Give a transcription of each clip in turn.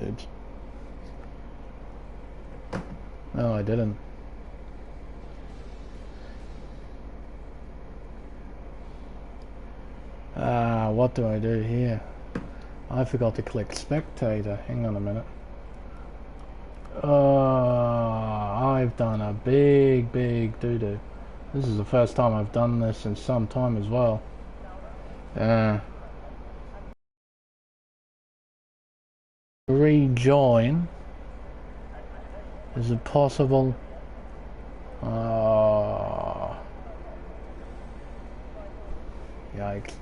Oops. No, I didn't. What do I do here? I forgot to click spectator. Hang on a minute. I've done a big doo-doo. This is the first time I've done this in some time as well. Rejoin. Is it possible? Yikes.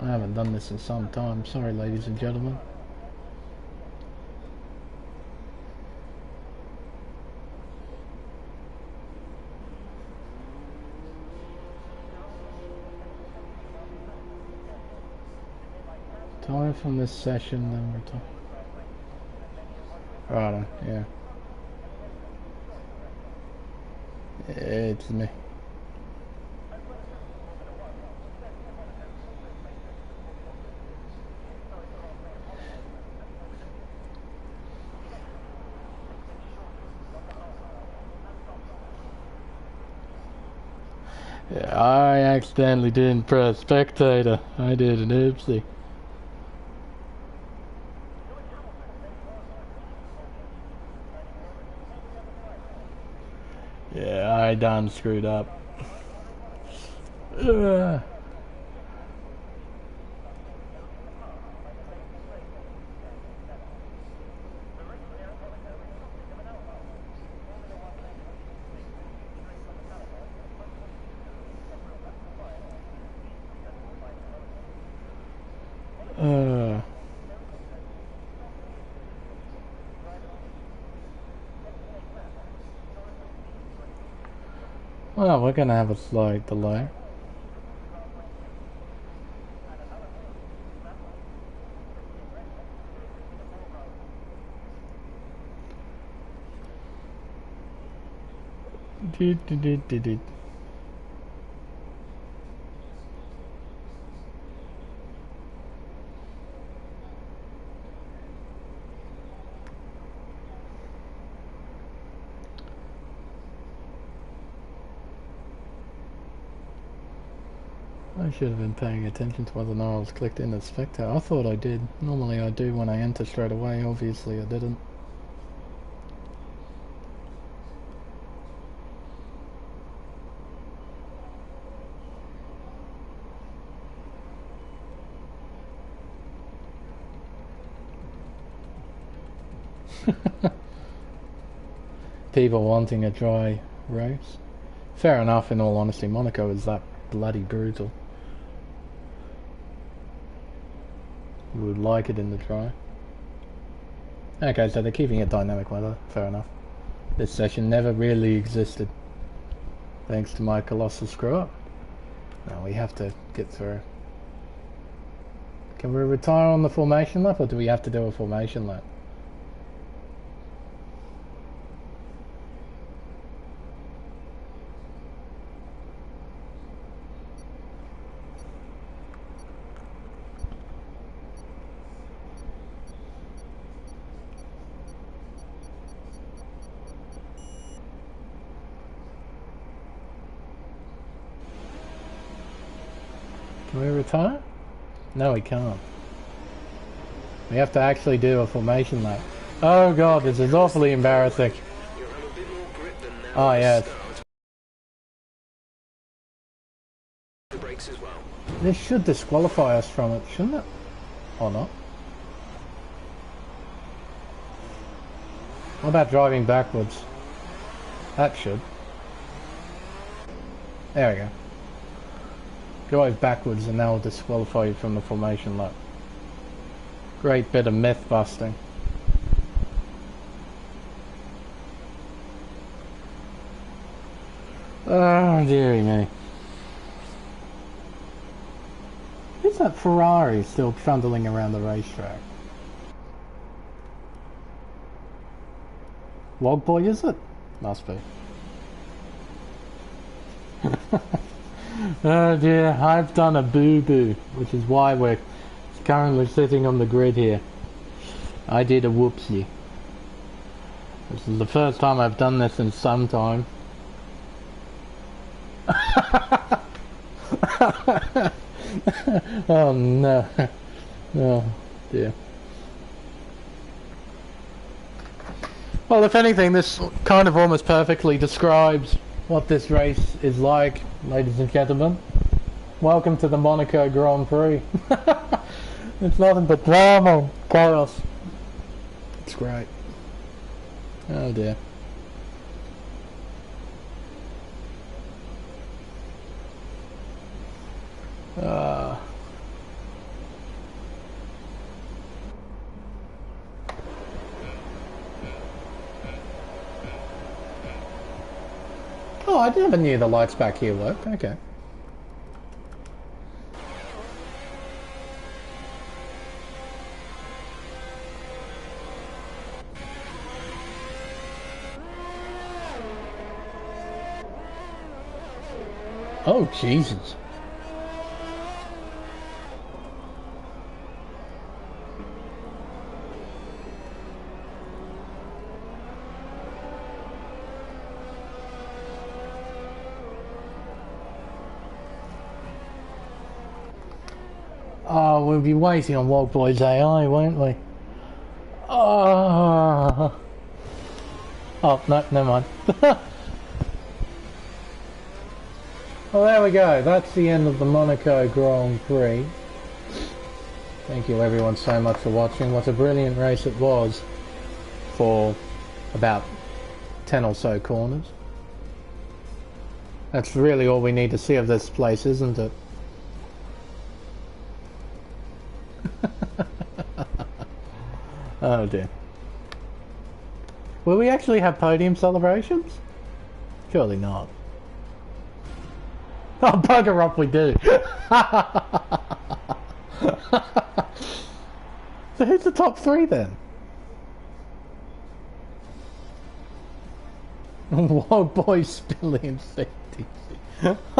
I haven't done this in some time. Sorry, ladies and gentlemen. Time from this session, then we're talking. Right, yeah. It's me. Yeah, I accidentally didn't press spectator. I did an oopsie. Yeah, I done screwed up. Well, we're gonna have a slight delay. I should have been paying attention to whether or not I was clicked in as spectator. I thought I did. Normally I do when I enter straight away. Obviously I didn't. People wanting a dry race. Fair enough, in all honesty. Monaco is that bloody brutal. You would like it in the dry. Okay, so they're keeping it dynamic weather. Fair enough. This session never really existed. Thanks to my colossal screw up. Now we have to get through. Can we retire on the formation lap, or do we have to do a formation lap? Can we retire? No, we can't. We have to actually do a formation lap. Oh god, this is awfully embarrassing. Oh yes. This should disqualify us from it, shouldn't it? Or not? What about driving backwards? That should. There we go. Drive backwards and that will disqualify you from the formation lap. Great bit of myth busting. Oh dearie me. Who's that Ferrari still trundling around the racetrack? Log Boy, is it? Must be. Oh dear, I've done a boo-boo, which is why we're currently sitting on the grid here. I did a whoopsie. This is the first time I've done this in some time. Oh no. Oh dear. Well, if anything, this kind of almost perfectly describes what this race is like, ladies and gentlemen. Welcome to the Monaco Grand Prix. It's nothing but drama, chaos. It's great. Oh dear. Oh, I never knew the lights back here worked. Okay. Oh, Jesus. Oh, we'll be waiting on Wild Boy's AI, won't we? Oh, no, never mind. Well, there we go. That's the end of the Monaco Grand Prix. Thank you everyone so much for watching. What a brilliant race it was for about 10 or so corners. That's really all we need to see of this place, isn't it? Oh dear. Will we actually have podium celebrations? Surely not. Oh, bugger off we do. So who's the top three then? Wild Boy spilling 50.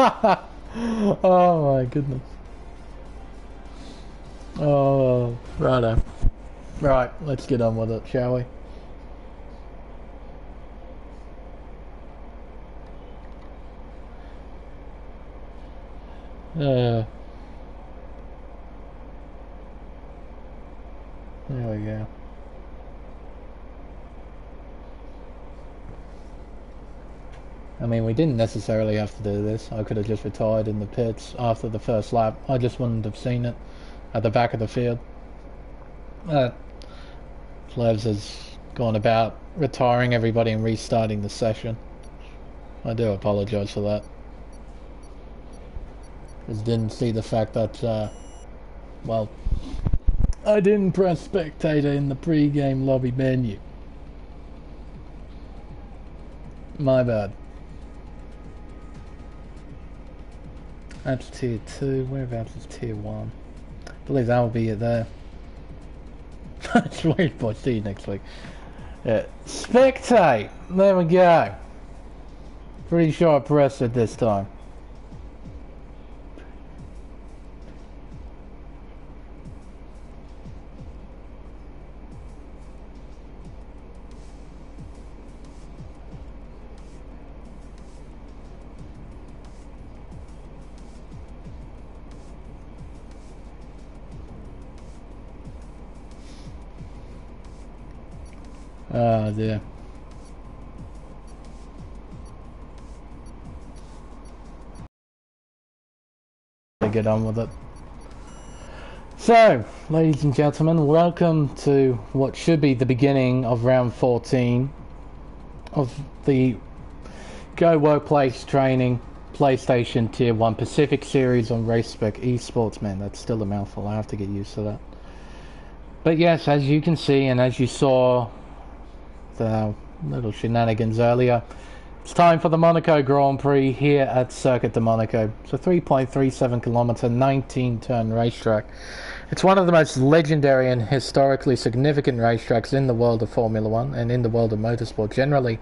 Oh my goodness. Oh, righto. Right, let's get on with it, shall we? There we go. I mean, we didn't necessarily have to do this. I could have just retired in the pits after the first lap. I just wouldn't have seen it at the back of the field. Plevs has gone about retiring everybody and restarting the session. I do apologise for that. Just didn't see the fact that, well, I didn't press spectator in the pre-game lobby menu. My bad. That's tier 2, whereabouts is tier 1? I believe that will be it there. Sweet boy, see you next week. Yeah. Spectate! There we go. Pretty sure I pressed it this time. Oh dear. Get on with it. So, ladies and gentlemen, welcome to what should be the beginning of round 14 of the Go Workplace Training PlayStation Tier 1 Pacific Series on Race Spec Esports. Man, that's still a mouthful. I have to get used to that. But yes, as you can see and as you saw the little shenanigans earlier, it's time for the Monaco Grand Prix here at Circuit de Monaco. It's a 3.37 kilometer 19 turn racetrack. It's one of the most legendary and historically significant racetracks in the world of Formula 1 and in the world of motorsport generally,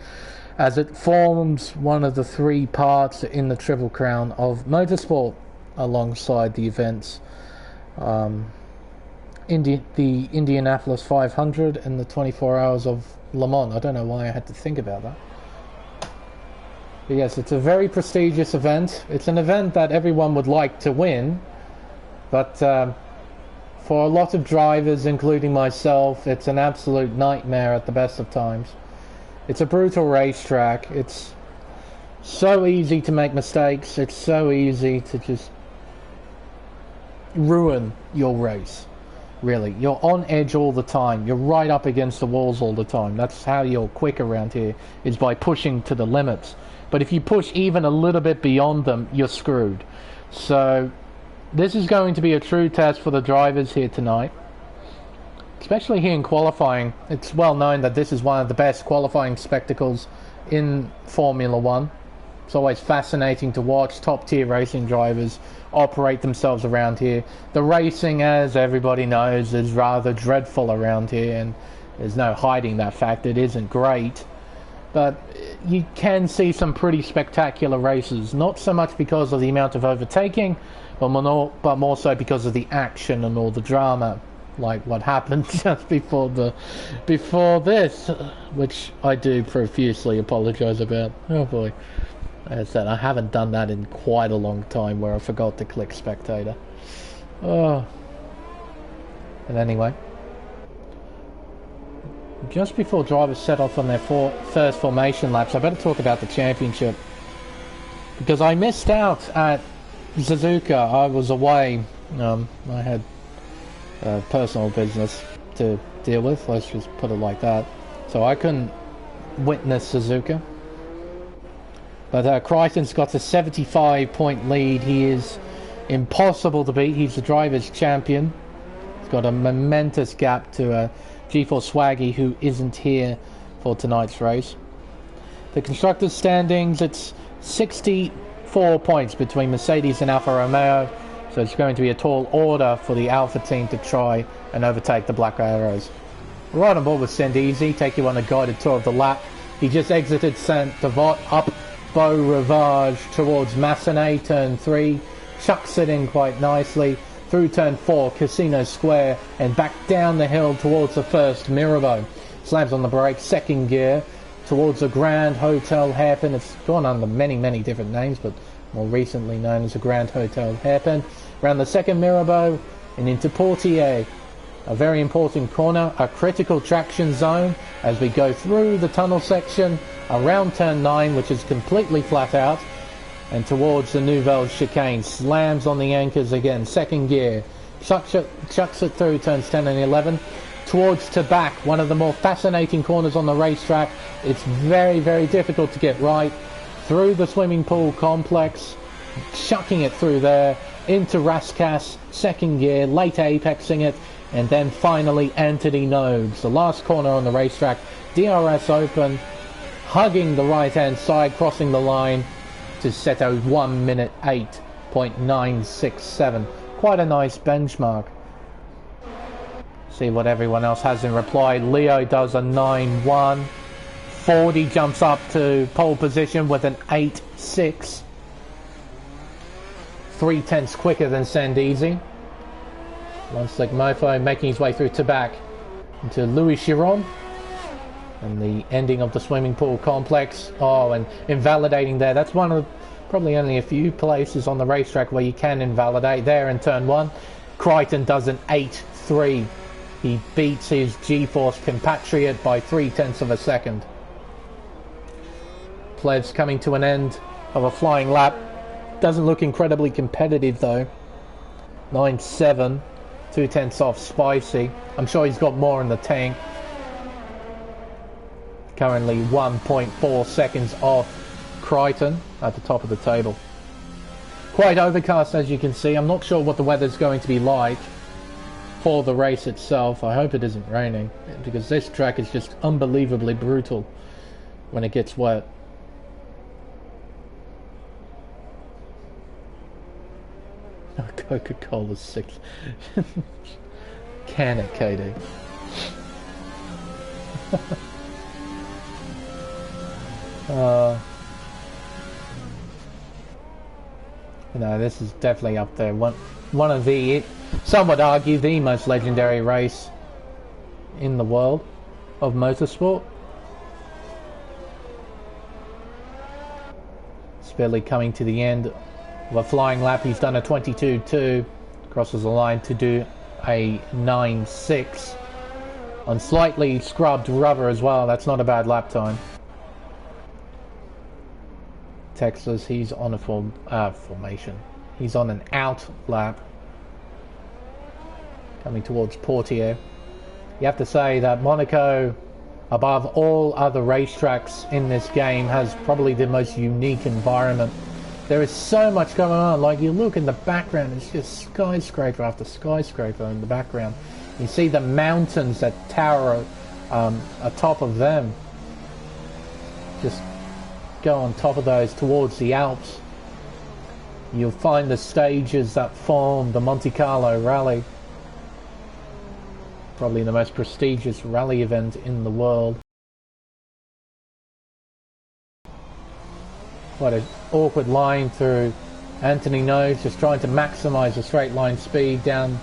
as it forms one of the three parts in the Triple Crown of motorsport alongside the events the Indianapolis 500 and the 24 Hours of Le Mans. I don't know why I had to think about that. But yes, it's a very prestigious event. It's an event that everyone would like to win, but for a lot of drivers, including myself, it's an absolute nightmare at the best of times. It's a brutal racetrack. It's so easy to make mistakes. It's so easy to just ruin your race. Really, you're on edge all the time. You're right up against the walls all the time. That's how you're quick around here, is by pushing to the limits. But if you push even a little bit beyond them, you're screwed. So this is going to be a true test for the drivers here tonight, especially here in qualifying. It's well known that this is one of the best qualifying spectacles in Formula One. It's always fascinating to watch top tier racing drivers operate themselves around here. The racing, as everybody knows, is rather dreadful around here, and there's no hiding that fact. It isn't great, but you can see some pretty spectacular races, not so much because of the amount of overtaking, but more so because of the action and all the drama, like what happened just before this, which I do profusely apologize about. Oh boy. As I said, I haven't done that in quite a long time, where I forgot to click spectator. Oh. And anyway, just before drivers set off on their first formation laps, I better talk about the championship, because I missed out at Suzuka. I was away. I had personal business to deal with, let's just put it like that, so I couldn't witness Suzuka. But Crichton's got a 75-point lead. He is impossible to beat. He's the driver's champion. He's got a momentous gap to G4 Swaggy, who isn't here for tonight's race. The constructors' standings, it's 64 points between Mercedes and Alfa Romeo. So it's going to be a tall order for the Alfa team to try and overtake the Black Arrows. Right on board with Sendeezy, take you on a guided tour of the lap. He just exited Saint-Devot up Beau Rivage towards Massenet, turn 3, chucks it in quite nicely, through turn 4, Casino Square, and back down the hill towards the first Mirabeau. Slams on the brake, second gear, towards the Grand Hotel Hairpin. It's gone under many different names, but more recently known as the Grand Hotel Hairpin. Around the second Mirabeau, and into Portier. A very important corner, a critical traction zone as we go through the tunnel section, around turn 9, which is completely flat out, and towards the Nouvelle chicane. Slams on the anchors again, second gear, chucks it through turns 10 and 11, towards to back, one of the more fascinating corners on the racetrack. It's very difficult to get right, through the swimming pool complex, chucking it through there, into Rascasse, second gear, late apexing it, and then finally Anthony Nodes, the last corner on the racetrack. DRS open, hugging the right hand side, crossing the line to set a 1 minute 8.967. Quite a nice benchmark. See what everyone else has in reply. Leo does a 9.1. Fordy jumps up to pole position with an 8.6. 3/10 quicker than Sendeezy. One Slick Mofo making his way through to back into Louis Chiron. And the ending of the swimming pool complex. Oh, and invalidating there. That's one of probably only a few places on the racetrack where you can invalidate. There in turn 1. Crichton does an 8.3. He beats his G-Force compatriot by 0.3 of a second. Plebs coming to an end of a flying lap. Doesn't look incredibly competitive though. 9.7. 0.2 off Spicy. I'm sure he's got more in the tank. Currently 1.4 seconds off Crichton at the top of the table. Quite overcast as you can see. I'm not sure what the weather's going to be like for the race itself. I hope it isn't raining, because this track is just unbelievably brutal when it gets wet. Coca-Cola 6. Can it, KD? You know, this is definitely up there. One of the Some would argue the most legendary race in the world of motorsport. Spilly coming to the end of a flying lap. He's done a 22.2, crosses the line to do a 9.6 on slightly scrubbed rubber as well. That's not a bad lap time. Texas, he's on a formation. He's on an out lap, coming towards Portier. You have to say that Monaco, above all other racetracks in this game, has probably the most unique environment. There is so much going on. Like, you look in the background, it's just skyscraper after skyscraper in the background. You see the mountains that tower atop of them. Just go on top of those towards the Alps. You'll find the stages that form the Monte Carlo Rally. Probably the most prestigious rally event in the world. Quite an awkward line through Anthony Nose, just trying to maximise the straight line speed down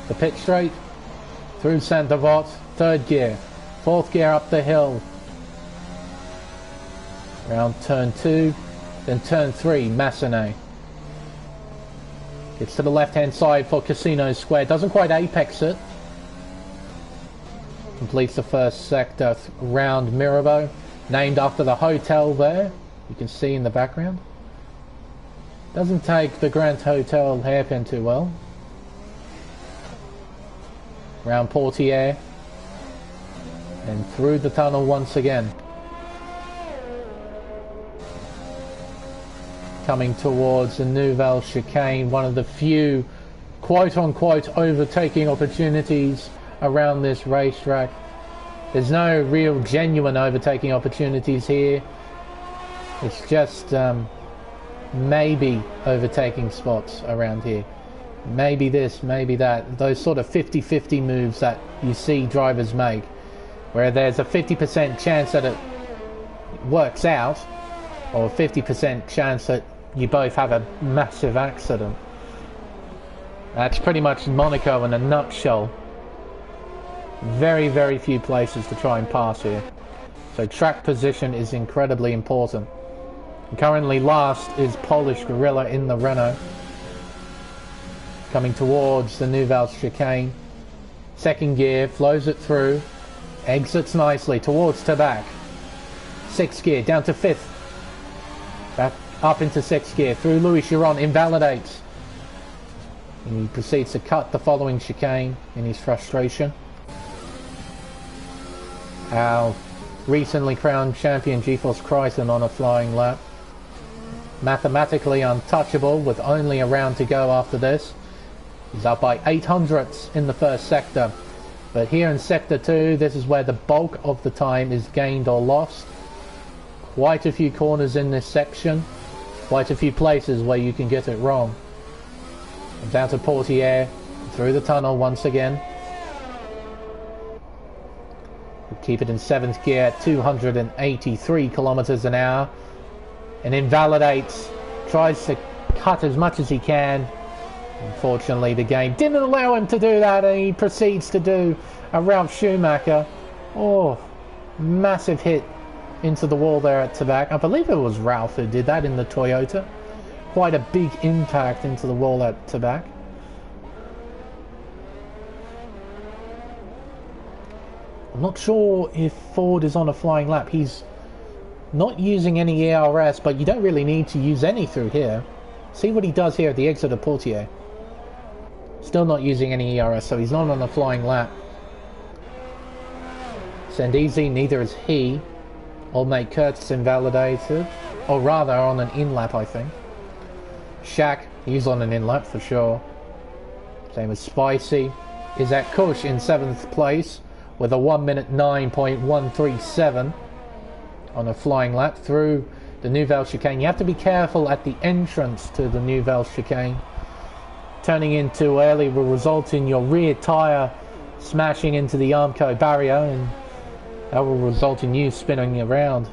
the pit straight. Through Saint-Avold, third gear, fourth gear up the hill. Around turn 2, then turn 3, Massenet. Gets to the left hand side for Casino Square, doesn't quite apex it. Completes the first sector round Mirabeau, named after the hotel there, you can see in the background. Doesn't take the Grand Hotel hairpin too well. Round Portier, and through the tunnel once again. Coming towards the Nouvelle Chicane, one of the few quote-unquote overtaking opportunities around this racetrack. There's no real genuine overtaking opportunities here. It's just maybe overtaking spots around here. Maybe this, maybe that. Those sort of 50-50 moves that you see drivers make, where there's a 50% chance that it works out, or a 50% chance that you both have a massive accident. That's pretty much Monaco in a nutshell. Very, very few places to try and pass here. So track position is incredibly important. And currently last is Polish Gorilla in the Renault. Coming towards the Nouvelle Chicane. Second gear, flows it through. Exits nicely towards Tabac. Sixth gear, down to fifth. Back up into sixth gear, through Louis Chiron, invalidates. And he proceeds to cut the following chicane in his frustration. Our recently crowned champion G-Force Kryson on a flying lap. Mathematically untouchable with only a round to go after this. He's up by 800ths in the first sector. But here in sector 2, this is where the bulk of the time is gained or lost. Quite a few corners in this section. Quite a few places where you can get it wrong. Down to Portier, through the tunnel once again. Keep it in 7th gear at 283 kilometers an hour. And invalidates, tries to cut as much as he can. Unfortunately, the game didn't allow him to do that, and he proceeds to do a Ralf Schumacher. Oh, massive hit into the wall there at Tabac. I believe it was Ralf who did that in the Toyota. Quite a big impact into the wall at Tabac. I'm not sure if Ford is on a flying lap. He's not using any ERS, but you don't really need to use any through here. See what he does here at the exit of Portier. Still not using any ERS, so he's not on a flying lap. Sandizi, neither is he. Old mate Curtis invalidated, or rather on an in-lap, I think. Shaq, he's on an in-lap for sure. Same as Spicy. Is at Kush in 7th place with a 1 minute 9.137 on a flying lap through the Nouvelle Chicane. You have to be careful at the entrance to the Nouvelle Chicane. Turning in too early will result in your rear tyre smashing into the Armco barrier, and that will result in you spinning around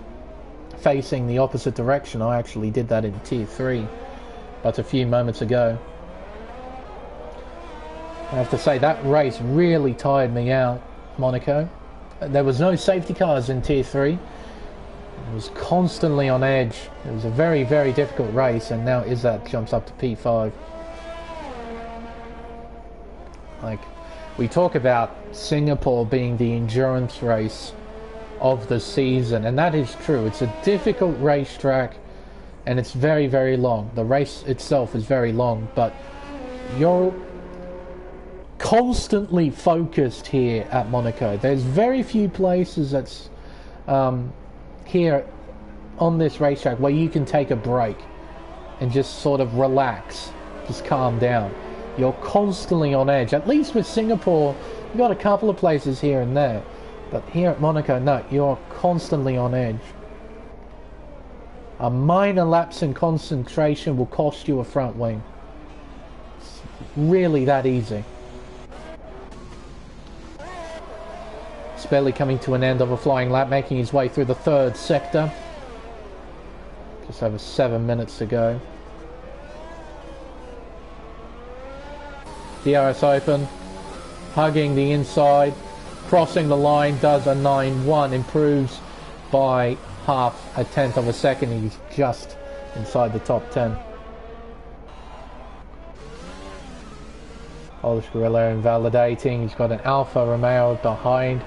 facing the opposite direction. I actually did that in Tier 3 but a few moments ago. I have to say, that race really tired me out, Monaco. There was no safety cars in Tier 3. It was constantly on edge. It was a very, very difficult race, and now Izzat jumps up to P5. Like, we talk about Singapore being the endurance race of the season, and that is true. It's a difficult racetrack, and it's very, very long. The race itself is very long, but you're constantly focused here at Monaco. There's very few places that's here on this racetrack where you can take a break and just sort of relax, just calm down. You're constantly on edge. At least with Singapore, you've got a couple of places here and there, but here at Monaco, no, you're constantly on edge. A minor lapse in concentration will cost you a front wing. It's really that easy. Barely coming to an end of a flying lap, making his way through the third sector. Just over 7 minutes to go. DRS open, hugging the inside, crossing the line, does a 9.1, improves by half a tenth of a second. He's just inside the top 10. Polish Gorilla invalidating. He's got an Alfa Romeo behind.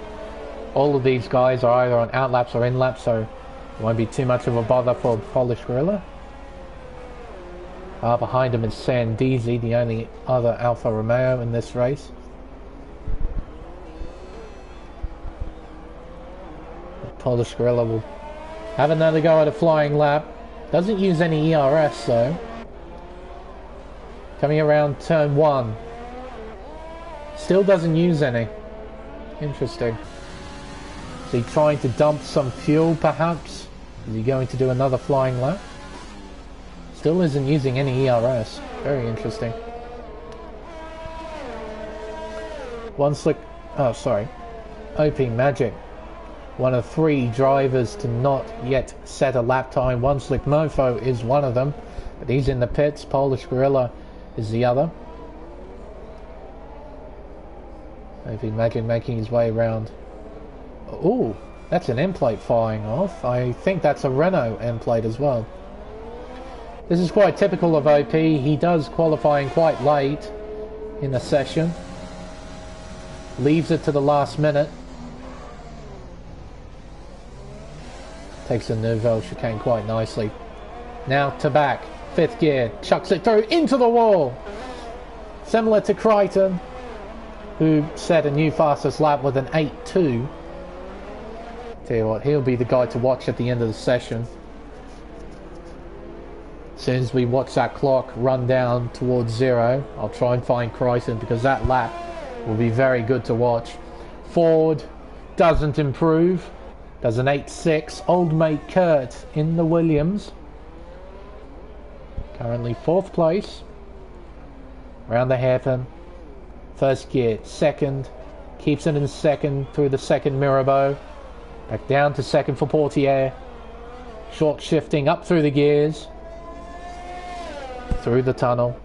All of these guys are either on outlaps or inlaps, so it won't be too much of a bother for Polish Gorilla. Behind him is Sandizi, the only other Alfa Romeo in this race. Polish Gorilla will have another go at a flying lap. Doesn't use any ERS though. Coming around turn 1. Still doesn't use any. Interesting. Is he trying to dump some fuel perhaps? Is he going to do another flying lap? Still isn't using any ERS. Very interesting. One slick... Oh, sorry. OP Magic. One of 3 drivers to not yet set a lap time. One Slick Mofo is one of them, but he's in the pits. Polish Gorilla is the other. OP Magic making his way around. Oh, that's an end plate firing off. I think that's a Renault end plate as well. This is quite typical of OP. He does qualifying quite late in the session. Leaves it to the last minute. Takes the Nouvelle chicane quite nicely. Now to back. 5th gear. Chucks it through into the wall. Similar to Crichton, who set a new fastest lap with an 8.2. Tell you what, he'll be the guy to watch at the end of the session. As soon as we watch that clock run down towards 0, I'll try and find Crichton, because that lap will be very good to watch. Ford doesn't improve. Does an 8.6. Old mate Kurt in the Williams. Currently 4th place. Around the hairpin. 1st gear. 2nd. Keeps it in 2nd through the 2nd Mirabeau. Back down to 2nd for Portier. Short shifting up through the gears. Through the tunnel.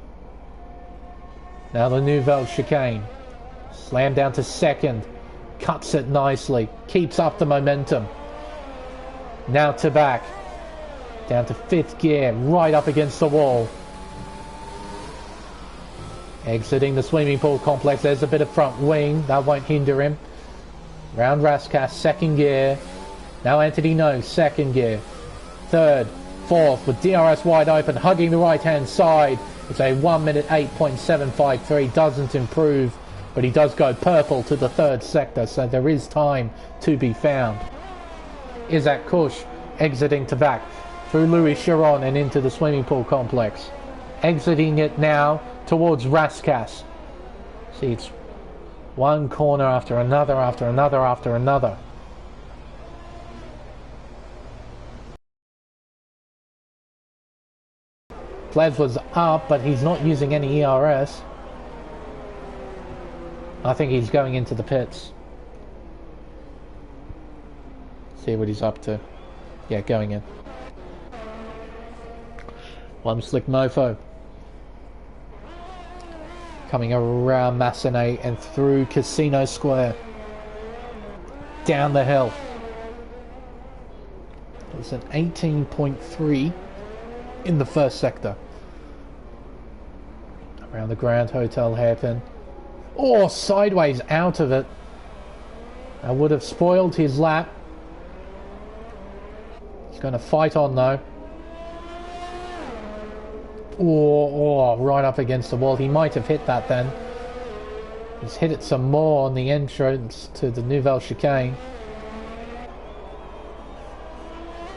Now the Nouvelle chicane. Slam down to 2nd. Cuts it nicely. Keeps up the momentum. Now to back. Down to 5th gear. Right up against the wall. Exiting the swimming pool complex. There's a bit of front wing. That won't hinder him. Round Raskas, 2nd gear. Now Anthony No, 2nd gear. 3rd, 4th with DRS wide open, hugging the right hand side. It's a 1 minute 8.753. Doesn't improve, but he does go purple to the 3rd sector, so there is time to be found. Izzat Kush exiting to back through Louis Chiron and into the swimming pool complex. Exiting it now towards Raskas. See, it's one corner after another, after another, after another. Plevs was up, but he's not using any ERS. I think he's going into the pits. See what he's up to. Yeah, going in. One Slick Mofo. Coming around Massenet and through Casino Square. Down the hill. It's an 18.3 in the first sector. Around the Grand Hotel hairpin. Oh, sideways out of it. That would have spoiled his lap. He's going to fight on though. Oh, right up against the wall. He might have hit that then. He's hit it some more on the entrance to the Nouvelle Chicane.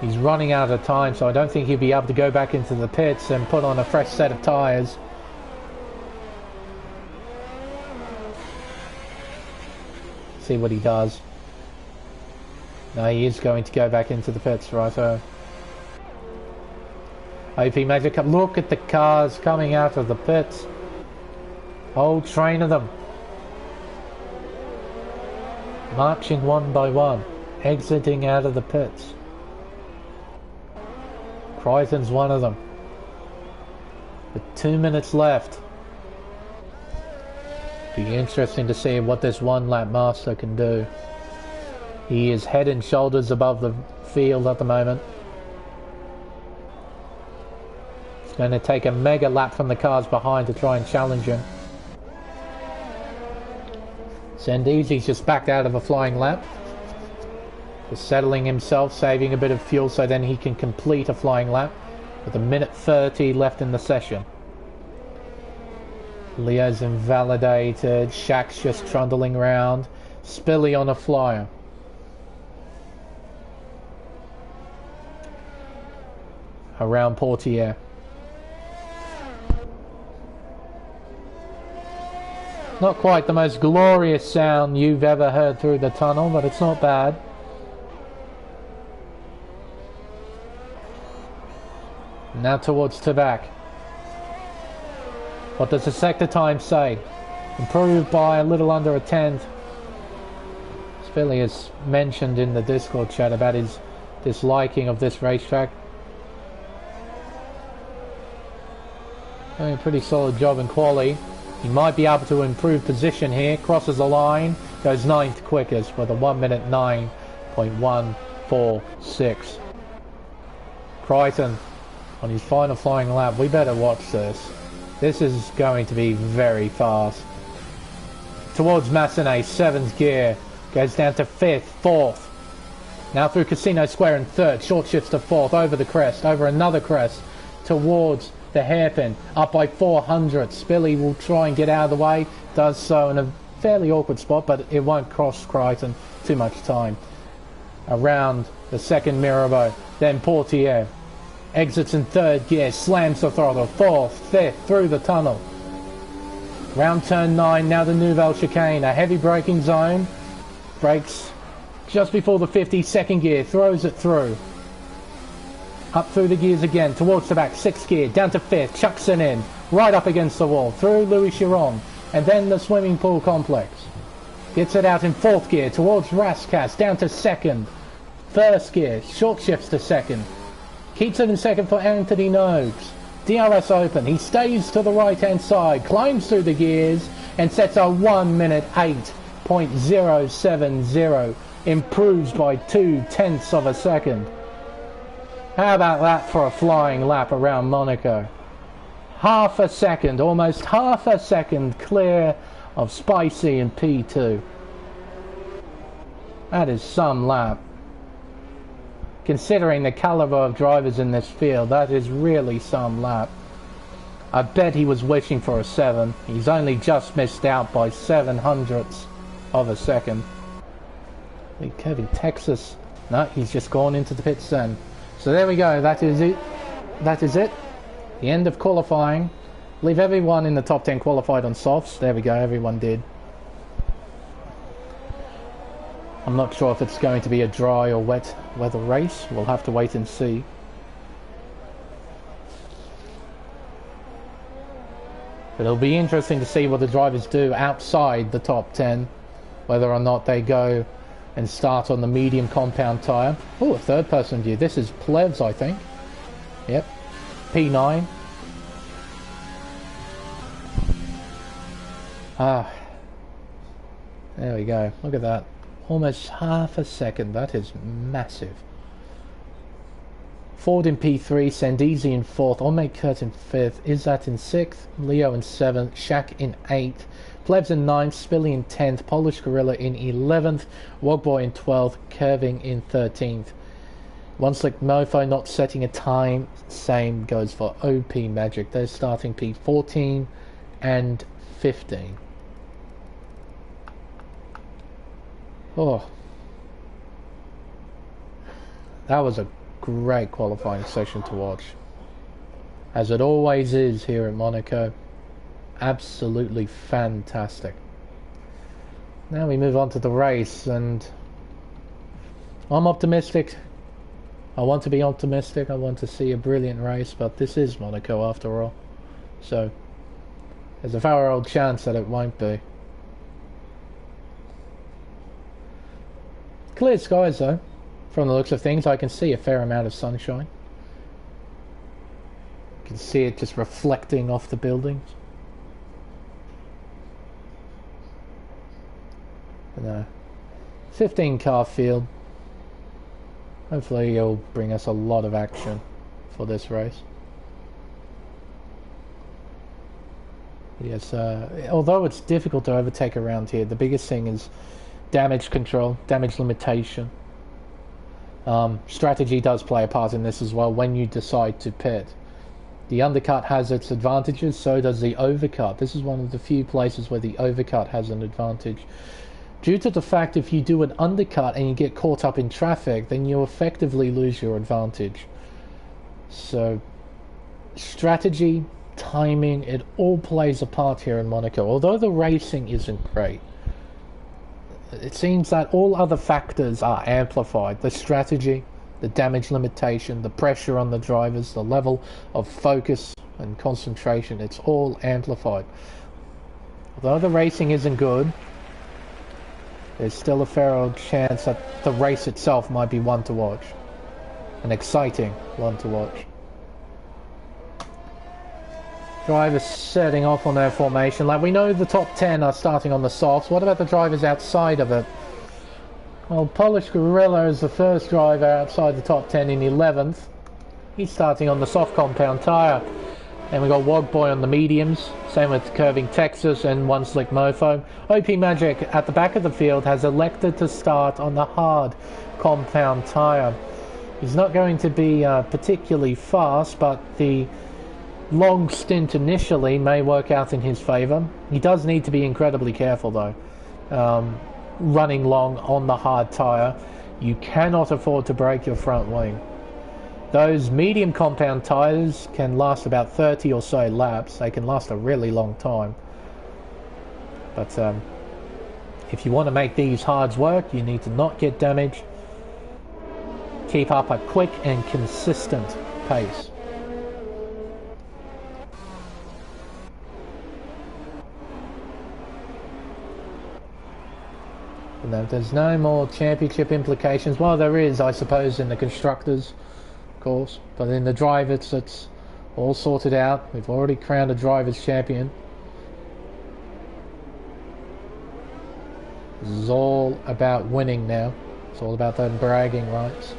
He's running out of time, so I don't think he'll be able to go back into the pits and put on a fresh set of tyres. See what he does. No, he is going to go back into the pits, right? So hope he makes a look at the cars coming out of the pits. Whole train of them. Marching one by one, exiting out of the pits. Crichton's one of them. With 2 minutes left. Be interesting to see what this one lap master can do. He is head and shoulders above the field at the moment. It's going to take a mega lap from the cars behind to try and challenge him. Sendezi's just backed out of a flying lap. Just settling himself, saving a bit of fuel so then he can complete a flying lap with 1:30 left in the session. Leo's invalidated, Shaq's just trundling around, Spilly on a flyer. Around Portier. Not quite the most glorious sound you've ever heard through the tunnel, but it's not bad. Now towards Tabac. What does the sector time say? Improved by a little under a tenth. Spilly has mentioned in the Discord chat about his disliking of this racetrack. Doing a pretty solid job in quali. He might be able to improve position here. Crosses the line. Goes 9th quickest with a 1:09.146. Crichton on his final flying lap. We better watch this. This is going to be very fast. Towards Massenet, 7th gear. Goes down to 5th, 4th. Now through Casino Square in 3rd. Short shifts to 4th. Over the crest. Over another crest. Towards the hairpin. Up by 400. Spilly will try and get out of the way. Does so in a fairly awkward spot, but it won't cost Crichton too much time. Around the second Mirabeau. Then Portier. Exits in 3rd gear, slams the throttle, 4th, 5th, through the tunnel. Round turn 9, now the Nouvelle Chicane, a heavy braking zone. Brakes just before the 50, 2nd gear, throws it through. Up through the gears again, towards the back, 6th gear, down to 5th, chucks it in, right up against the wall, through Louis Chiron, and then the swimming pool complex. Gets it out in 4th gear, towards Rascas, down to 2nd. 1st gear, short shifts to 2nd. Keeps it in 2nd for Anthony Nogues. DRS open. He stays to the right-hand side, climbs through the gears, and sets a 1:08.070. Improves by 0.2 of a second. How about that for a flying lap around Monaco? Half a second, almost half a second clear of Spicy and P2. That is some lap. Considering the caliber of drivers in this field, that is really some lap. I bet he was wishing for a 7. He's only just missed out by 0.07 of a second. Kevin, Texas. No, he's just gone into the pits then. So there we go. That is it. That is it. The end of qualifying. Leave everyone in the top 10 qualified on softs. There we go. Everyone did. I'm not sure if it's going to be a dry or wet weather race. We'll have to wait and see. But it'll be interesting to see what the drivers do outside the top 10. Whether or not they go and start on the medium compound tyre. Oh, a third person view. This is Plevs, I think. Yep. P9. Ah, there we go. Look at that. Almost half a second. That is massive. Ford in P3, Sandeezy in 4th, Olmec Kurt in 5th, Izzat in 6th, Leo in 7th, Shaq in 8th, Plebs in 9th, Spilly in 10th, Polish Gorilla in 11th, Wogboy in 12th, Curving in 13th. One Slick Mofo not setting a time, same goes for OP Magic. They're starting P14 and 15. Oh, that was a great qualifying session to watch, as it always is here at Monaco. Absolutely fantastic. Now we move on to the race, and I'm optimistic. I want to be optimistic. I want to see a brilliant race, but this is Monaco after all, so there's a very old chance that it won't be. Clear skies though. From the looks of things, I can see a fair amount of sunshine. You can see it just reflecting off the buildings. And 15 car field. Hopefully it'll bring us a lot of action for this race. Yes, although it's difficult to overtake around here, the biggest thing is damage control, damage limitation. Strategy does play a part in this as well when you decide to pit. The undercut has its advantages, so does the overcut. This is one of the few places where the overcut has an advantage. Due to the fact if you do an undercut and you get caught up in traffic, then you effectively lose your advantage. So strategy, timing, it all plays a part here in Monaco. Although the racing isn't great, it seems that all other factors are amplified. The strategy, the damage limitation, the pressure on the drivers, the level of focus and concentration, it's all amplified. Although the racing isn't good, there's still a fair old chance that the race itself might be one to watch. An exciting one to watch. Drivers setting off on their formation. Like, we know the top 10 are starting on the softs. What about the drivers outside of it? Well, Polish Gorilla is the first driver outside the top 10 in 11th. He's starting on the soft compound tyre. And we got Wogboy on the mediums. Same with Curving Texas and One Slick Mofo. OP Magic at the back of the field has elected to start on the hard compound tyre. He's not going to be particularly fast, but the long stint initially may work out in his favour. He does need to be incredibly careful though. Running long on the hard tyre, you cannot afford to break your front wing. Those medium compound tyres can last about 30 or so laps. They can last a really long time. But if you want to make these hards work, you need to not get damaged. Keep up a quick and consistent pace. No, there's no more championship implications. Well, there is, I suppose, in the constructors, of course, but in the drivers, it's all sorted out. We've already crowned a drivers' champion. This is all about winning now. It's all about those bragging rights.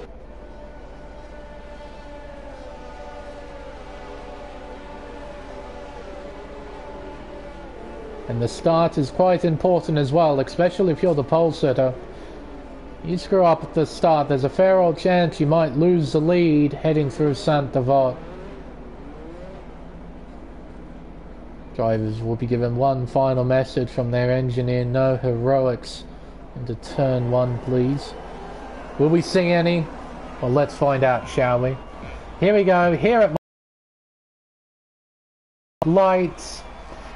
And the start is quite important as well, especially if you're the pole sitter. You screw up at the start, there's a fair old chance you might lose the lead heading through Saint-Devote. Drivers will be given one final message from their engineer: no heroics into turn 1, please. Will we see any? Well, let's find out, shall we? Here we go, here at lights.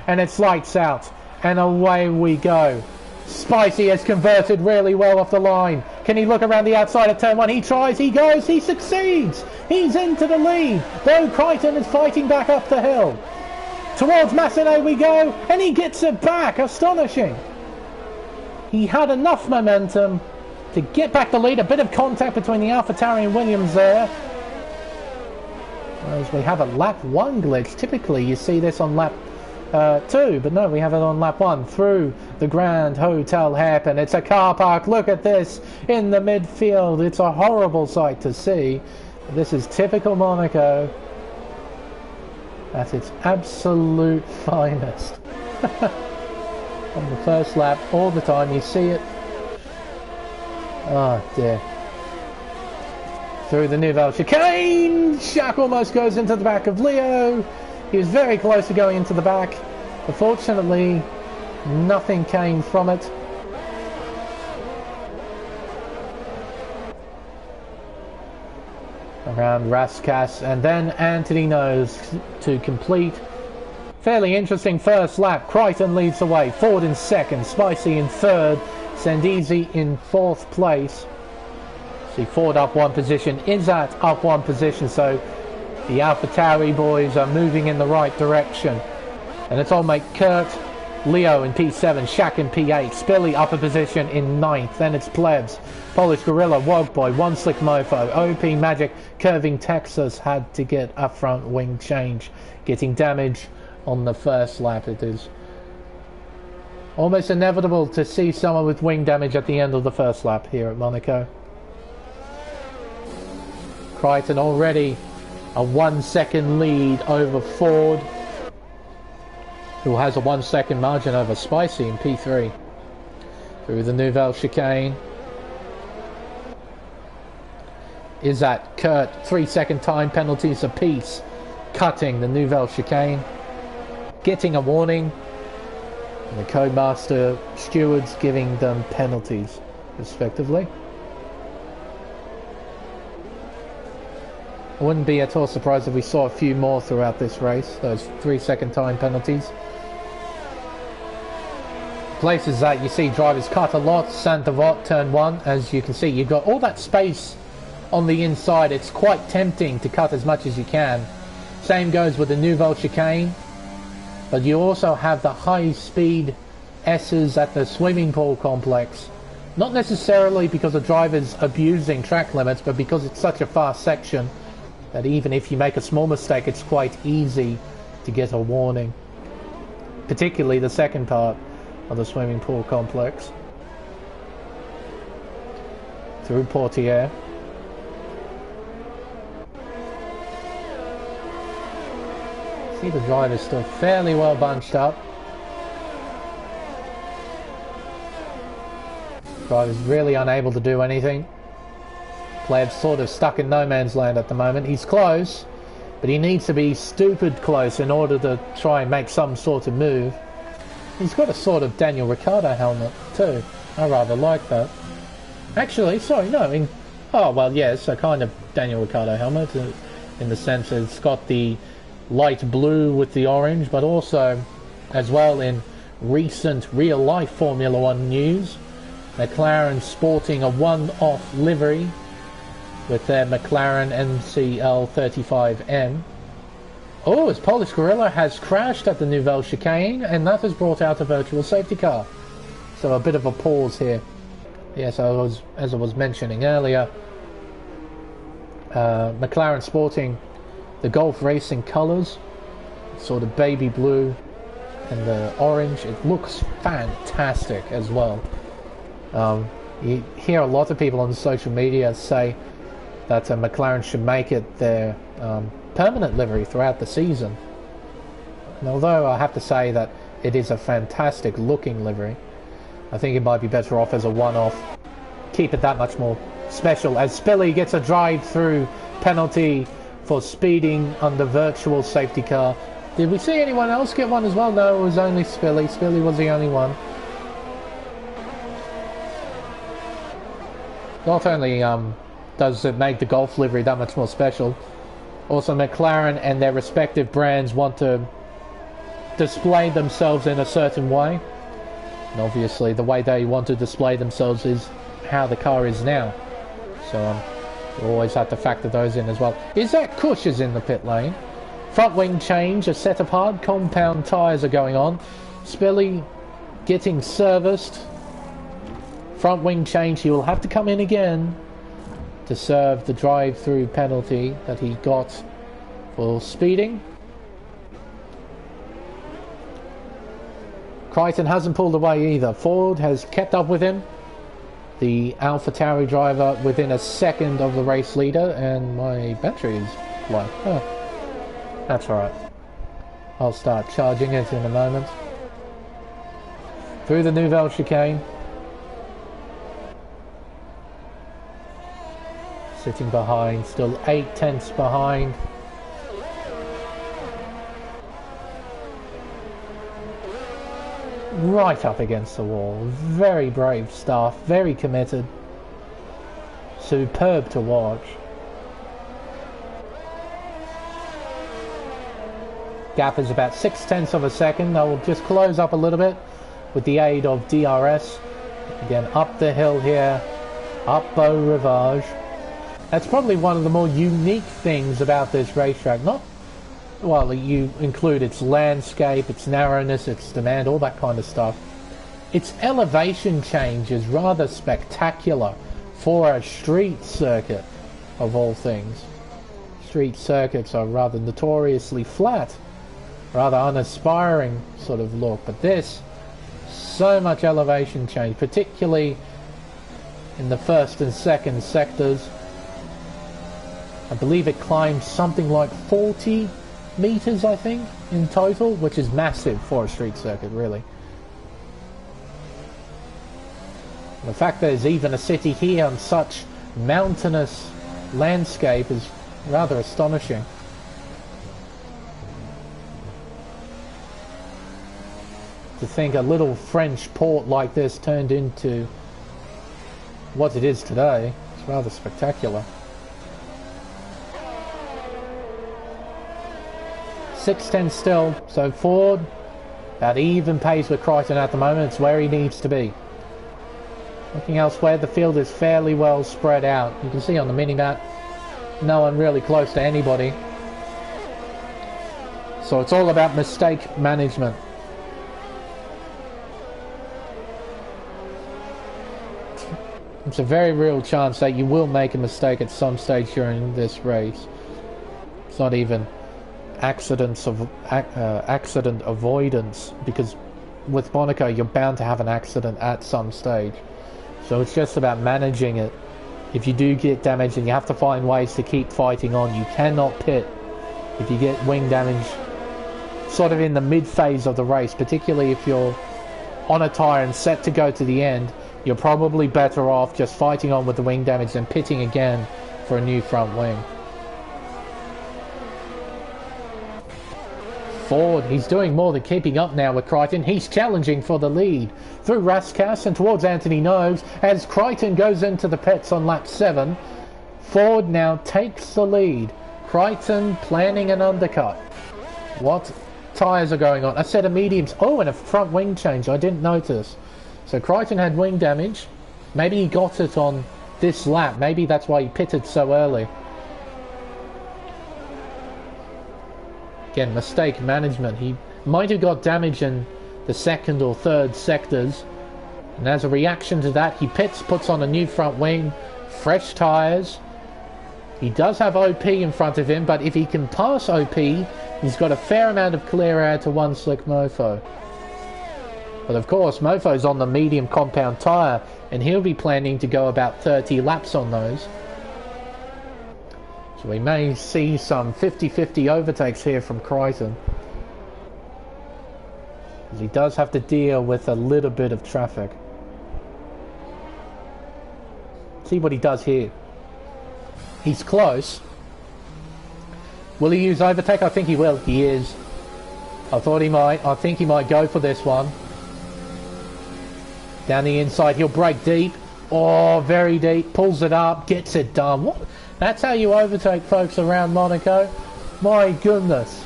And it's lights out, and away we go. Spicy has converted really well off the line. Can he look around the outside of turn 1? He tries, he goes, he succeeds. He's into the lead, though Crichton is fighting back up the hill. Towards Massenet we go, and he gets it back. Astonishing. He had enough momentum to get back the lead. A bit of contact between the AlphaTauri and Williams there. As we have a lap 1 glitch. Typically you see this on lap 2, but no, we have it on lap 1 through the Grand Hotel hairpin. It's a car park. Look at this in the midfield. It's a horrible sight to see. This is typical Monaco at its absolute finest. On the first lap, all the time, you see it. Oh dear. Through the Nouvelle chicane, Jacques almost goes into the back of Leo. He was very close to going into the back. Unfortunately, nothing came from it. Around Raskas, and then Anthony knows to complete. Fairly interesting first lap. Crichton leads the way. Ford in second, Spicy in third, Sandizi in fourth place. See Ford up one position, Izzat up one position, so the AlphaTauri boys are moving in the right direction. And it's all mate Kurt, Leo in P7, Shaq in P8, Spilly up a position in 9th. Then it's Plebs, Polish Gorilla, Wogboy, One Slick Mofo, OP Magic, Curving Texas had to get a front wing change, getting damage on the first lap. It is almost inevitable to see someone with wing damage at the end of the first lap here at Monaco. Crichton already a 1 second lead over Ford, who has a 1 second margin over Spicy in P3. Through the Nouvelle chicane. Izzat, Kurt, 3 second time penalties apiece. Cutting the Nouvelle chicane. Getting a warning. And the Codemaster stewards giving them penalties, respectively. I wouldn't be at all surprised if we saw a few more throughout this race, those 3 second time penalties. Places that you see drivers cut a lot. Saint-Devot, turn 1, as you can see, you've got all that space on the inside. It's quite tempting to cut as much as you can. Same goes with the Nouvelle chicane, but you also have the high speed S's at the swimming pool complex. Not necessarily because the driver's abusing track limits, but because it's such a fast section that even if you make a small mistake, it's quite easy to get a warning. Particularly the second part of the swimming pool complex. Through Portier. See the driver's still fairly well bunched up. Driver's really unable to do anything. Player's sort of stuck in no man's land at the moment. He's close, but he needs to be stupid close in order to try and make some sort of move. He's got a sort of Daniel Ricciardo helmet too. I rather like that. Actually, sorry, no, oh well, yes, a kind of Daniel Ricciardo helmet in the sense that it's got the light blue with the orange, but also, as well, in recent real-life Formula 1 news, McLaren sporting a one-off livery with their McLaren MCL35M. Oh, his Polish Gorilla has crashed at the Nouvelle chicane, and that has brought out a virtual safety car. So a bit of a pause here. Yes, as I was mentioning earlier, McLaren sporting the Golf Racing colours, sort of baby blue and the orange. It looks fantastic as well. You hear a lot of people on social media say that McLaren should make it their permanent livery throughout the season. And although I have to say that it is a fantastic looking livery, I think it might be better off as a one-off. Keep it that much more special, as Spilly gets a drive-through penalty for speeding under virtual safety car. Did we see anyone else get one as well? No, it was only Spilly. Spilly was the only one. Not only does it make the Golf livery that much more special, also McLaren and their respective brands want to display themselves in a certain way. And obviously the way they want to display themselves is how the car is now. So you always have to factor those in as well. Isaac Kush is in the pit lane. Front wing change, a set of hard compound tyres are going on. Spilly getting serviced. Front wing change, he will have to come in again to serve the drive-through penalty that he got for speeding. Crichton hasn't pulled away either. Ford has kept up with him. The AlphaTauri driver within a second of the race leader, and my battery is low. Oh, that's alright. I'll start charging it in a moment. Through the Nouvelle chicane. Sitting behind, still 8 tenths behind. Right up against the wall. Very brave stuff, very committed. Superb to watch. Gap is about 6 tenths of a second. They'll just close up a little bit with the aid of DRS. Again, up the hill here, up Beau Rivage. That's probably one of the more unique things about this racetrack. Not, well, you include its landscape, its narrowness, its demand, all that kind of stuff. Its elevation change is rather spectacular for a street circuit, of all things. Street circuits are rather notoriously flat, rather unaspiring sort of look, but this, so much elevation change, particularly in the first and second sectors. I believe it climbs something like 40 meters, I think, in total, which is massive for a street circuit, really. The fact there's even a city here on such mountainous landscape is rather astonishing. To think a little French port like this turned into what it is today, it's rather spectacular. 6:10 still, so Ford at even pace with Crichton at the moment. It's where he needs to be. Looking elsewhere, the field is fairly well spread out. You can see on the mini-map, no one really close to anybody. So it's all about mistake management. It's a very real chance that you will make a mistake at some stage during this race. It's not even accident avoidance, because with Monaco you're bound to have an accident at some stage. So it's just about managing it. If you do get damaged, and you have to find ways to keep fighting on, you cannot pit if you get wing damage sort of in the mid phase of the race, particularly if you're on a tyre and set to go to the end. You're probably better off just fighting on with the wing damage than pitting again for a new front wing. Ford, he's doing more than keeping up now with Crichton. He's challenging for the lead through Rascasse and towards Anthony Nogues as Crichton goes into the pits on lap 7. Ford now takes the lead. Crichton planning an undercut. What tyres are going on? A set of mediums. Oh, and a front wing change. I didn't notice. So Crichton had wing damage. Maybe he got it on this lap. Maybe that's why he pitted so early. Again, mistake management. He might have got damage in the second or third sectors, and as a reaction to that, he pits, puts on a new front wing, fresh tyres. He does have OP in front of him, but if he can pass OP, he's got a fair amount of clear air to one slick Mofo. But of course, Mofo's on the medium compound tyre, and he'll be planning to go about 30 laps on those. So we may see some 50-50 overtakes here from Crichton, as he does have to deal with a little bit of traffic. See what he does here. He's close. Will he use overtake? I think he will. He is. I thought he might. I think he might go for this one. Down the inside, he'll break deep. Oh, very deep. Pulls it up, gets it done. What? That's how you overtake folks around Monaco. My goodness.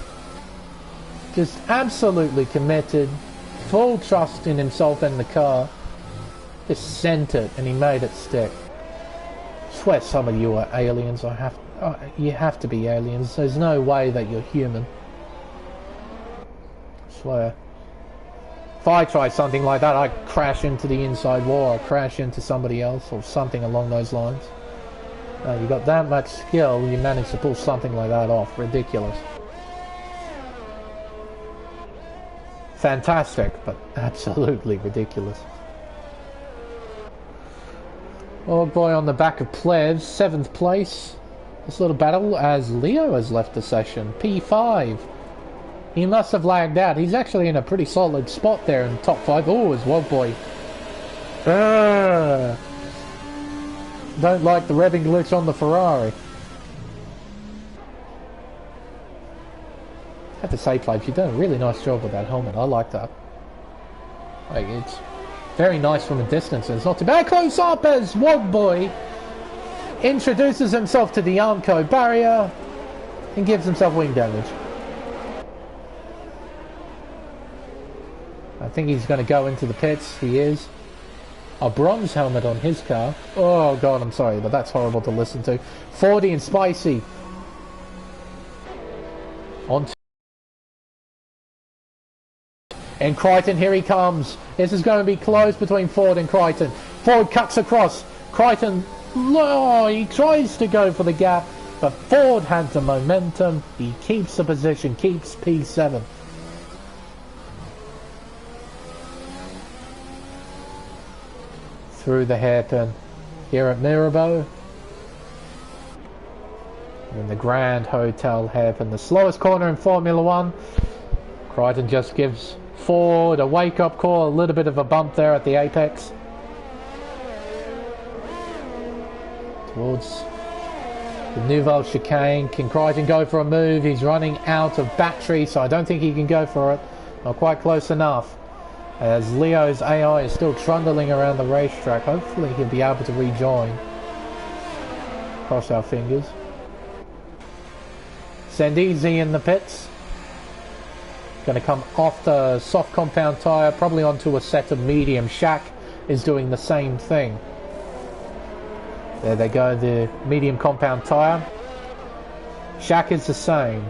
Just absolutely committed. Full trust in himself and the car. Just sent it and he made it stick. I swear some of you are aliens. You have to be aliens. There's no way that you're human. I swear. If I try something like that, I crash into the inside wall, or crash into somebody else, or something along those lines. You got that much skill, you managed to pull something like that off. Ridiculous. fantastic, but absolutely ridiculous. Old boy on the back of Plevs, 7th place. This little battle as Leo has left the session, P5. He must have lagged out. He's actually in a pretty solid spot there in top 5. Oh, his Wog boy. Don't like the revving glitch on the Ferrari. I have to say, Plebs, you've done a really nice job with that helmet. I like that. Like, it's very nice from a distance. It's not too bad. Close up as Wog boy introduces himself to the Armco barrier and gives himself wing damage. I think he's going to go into the pits. He is. A bronze helmet on his car. Oh god, I'm sorry, but that's horrible to listen to. 40 and Spicy. On to and Crichton, here he comes. This is going to be close between Ford and Crichton. Ford cuts across. Crichton, oh, he tries to go for the gap, but Ford has the momentum. He keeps the position, keeps P7. Through the hairpin here at Mirabeau. In the Grand Hotel hairpin, the slowest corner in Formula 1. Crichton just gives Ford a wake-up call, a little bit of a bump there at the apex. Towards the Nouvelle chicane. Can Crichton go for a move? He's running out of battery, so I don't think he can go for it. Not quite close enough. As Leo's AI is still trundling around the racetrack. Hopefully he'll be able to rejoin. Cross our fingers. Sandizi in the pits. Going to come off the soft compound tyre, probably onto a set of medium. Shaq is doing the same thing. There they go, the medium compound tyre. Shaq is the same.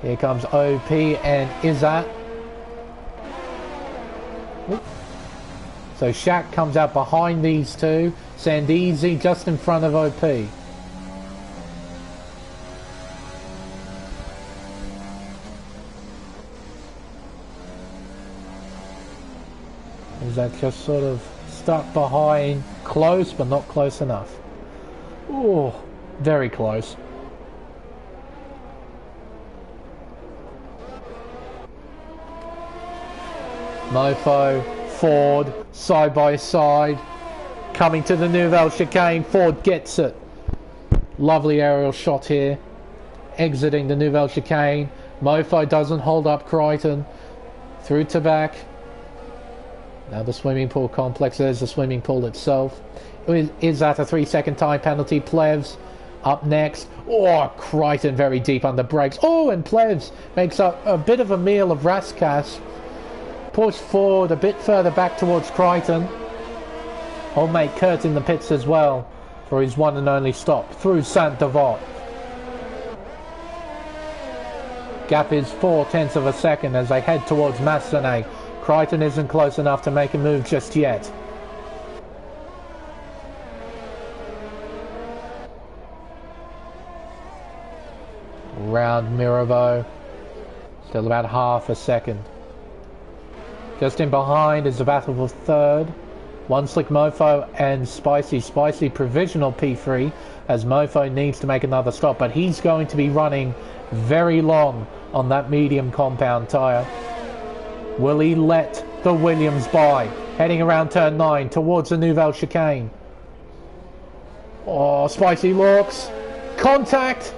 Here comes OP and Izzat. So Shaq comes out behind these two. Sandizi just in front of OP. Izzat just sort of stuck behind. Close, but not close enough. Oh, very close. Mofo, Ford, side by side, coming to the Nouvelle chicane. Ford gets it. Lovely aerial shot here. Exiting the Nouvelle chicane. Mofo doesn't hold up Crichton. Through to back. Now the swimming pool complex. There's the swimming pool itself. Is that a 3-second time penalty? Plevs up next. Oh, Crichton very deep under brakes. Oh, and Plevs makes up a bit of a meal of Raskas. Push forward a bit further back towards Crichton. Old mate Kurt in the pits as well for his one and only stop through Saint-Devote. Gap is 0.4 of a second as they head towards Massenet. Crichton isn't close enough to make a move just yet. Round Mirabeau. Still about half a second. Just in behind is the battle for third. One Slick Mofo and Spicy. Spicy provisional P3 as Mofo needs to make another stop, but he's going to be running very long on that medium compound tyre. Will he let the Williams by? Heading around turn 9 towards the Nouvelle chicane. Oh, Spicy looks. Contact!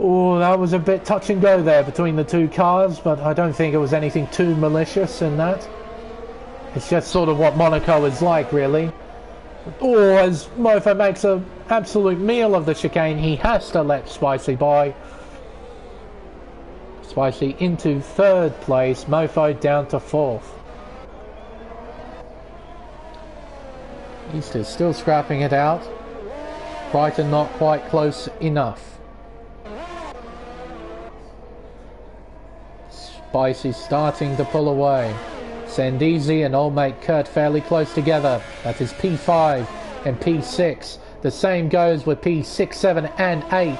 Oh, that was a bit touch and go there between the two cars, but I don't think it was anything too malicious in that. It's just sort of what Monaco is like, really. Oh, as Mofo makes an absolute meal of the chicane, he has to let Spicy by. Spicy into third place, Mofo down to fourth. He's still scrapping it out. Crichton not quite close enough. Spicy starting to pull away. Sandizi and old mate Kurt fairly close together. That is P5 and P6. The same goes with P6, 7 and 8.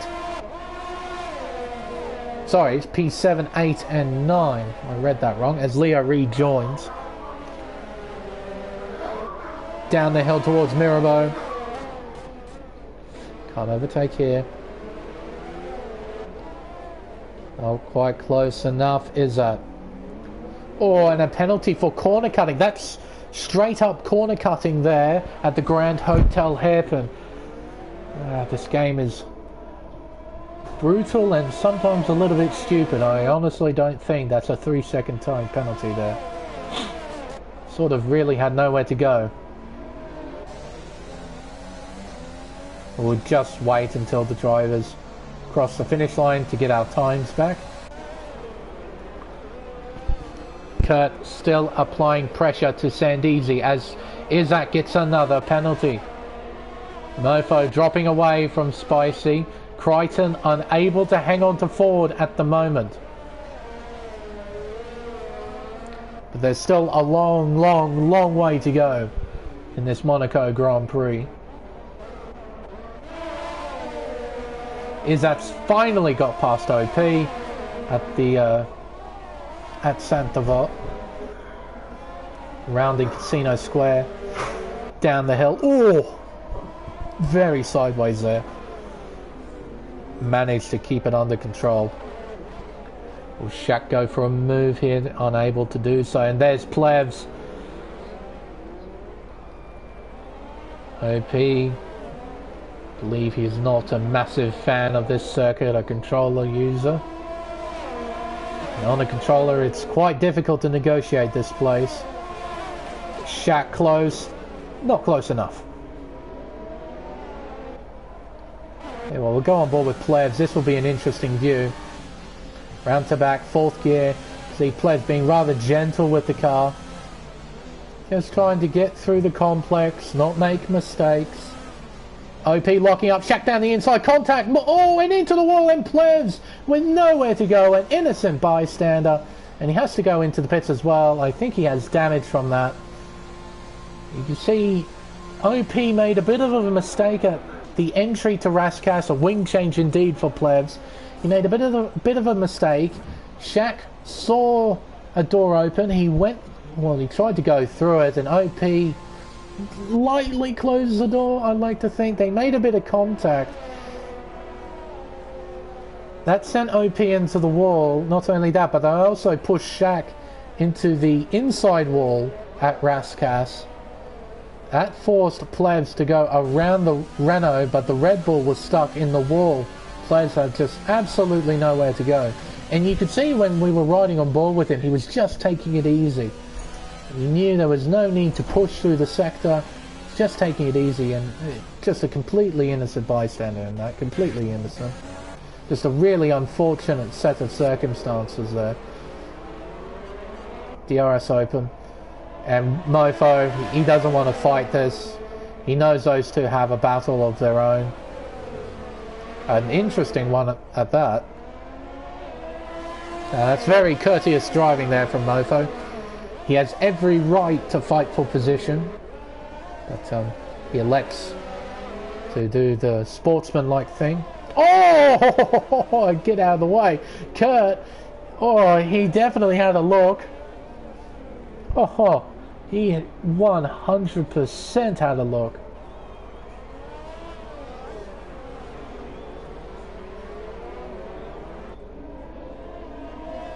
Sorry, it's P7, 8 and 9. I read that wrong, as Leo rejoins. Down the hill towards Mirabeau. Can't overtake here. Oh, quite close enough, is that? Oh, and a penalty for corner cutting. That's straight up corner cutting there at the Grand Hotel Hairpin. This game is brutal and sometimes a little bit stupid. I honestly don't think that's a 3-second time penalty there. Sort of really had nowhere to go. We'll just wait until the drivers cross the finish line to get our times back. Kurt still applying pressure to Sandeezy as Isaac gets another penalty. Mofo dropping away from Spicy. Crichton unable to hang on to Ford at the moment. But there's still a long way to go in this Monaco Grand Prix. Isaac's finally got past OP at the at Saint-Avold, rounding Casino Square, down the hill. Oh, very sideways there. Managed to keep it under control. Will Shaq go for a move here? Unable to do so. And there's Plevs. OP. Believe he is not a massive fan of this circuit, a controller user. And on a controller, it's quite difficult to negotiate this place. Shaq close. Not close enough. Yeah, well, we'll go on board with Plevs. This will be an interesting view. Round to back, 4th gear. See Plevs being rather gentle with the car. Just trying to get through the complex, not make mistakes. OP locking up, Shaq down the inside, contact, oh, and into the wall, and Plevs with nowhere to go, an innocent bystander. And he has to go into the pits as well. I think he has damage from that. You can see OP made a bit of a mistake at the entry to Rascasse, a wing change indeed for Plevs. He made a bit of a mistake. Shaq saw a door open. He went, well, he tried to go through it, and OP lightly closed the door. I'd like to think they made a bit of contact. That sent OP into the wall. Not only that, but they also pushed Shaq into the inside wall at Rascasse. That forced Plevs to go around the Renault, but the Red Bull was stuck in the wall. Plevs had just absolutely nowhere to go. And you could see when we were riding on board with him, he was just taking it easy. You knew there was no need to push through the sector, just taking it easy, and just a completely innocent bystander in that, completely innocent. Just a really unfortunate set of circumstances there. DRS open. And Mofo, he doesn't want to fight this. He knows those two have a battle of their own. An interesting one at that. That's very courteous driving there from Mofo. He has every right to fight for position, but he elects to do the sportsman-like thing. Oh, get out of the way. Kurt, oh, he definitely had a look. Oh, he 100% had a look.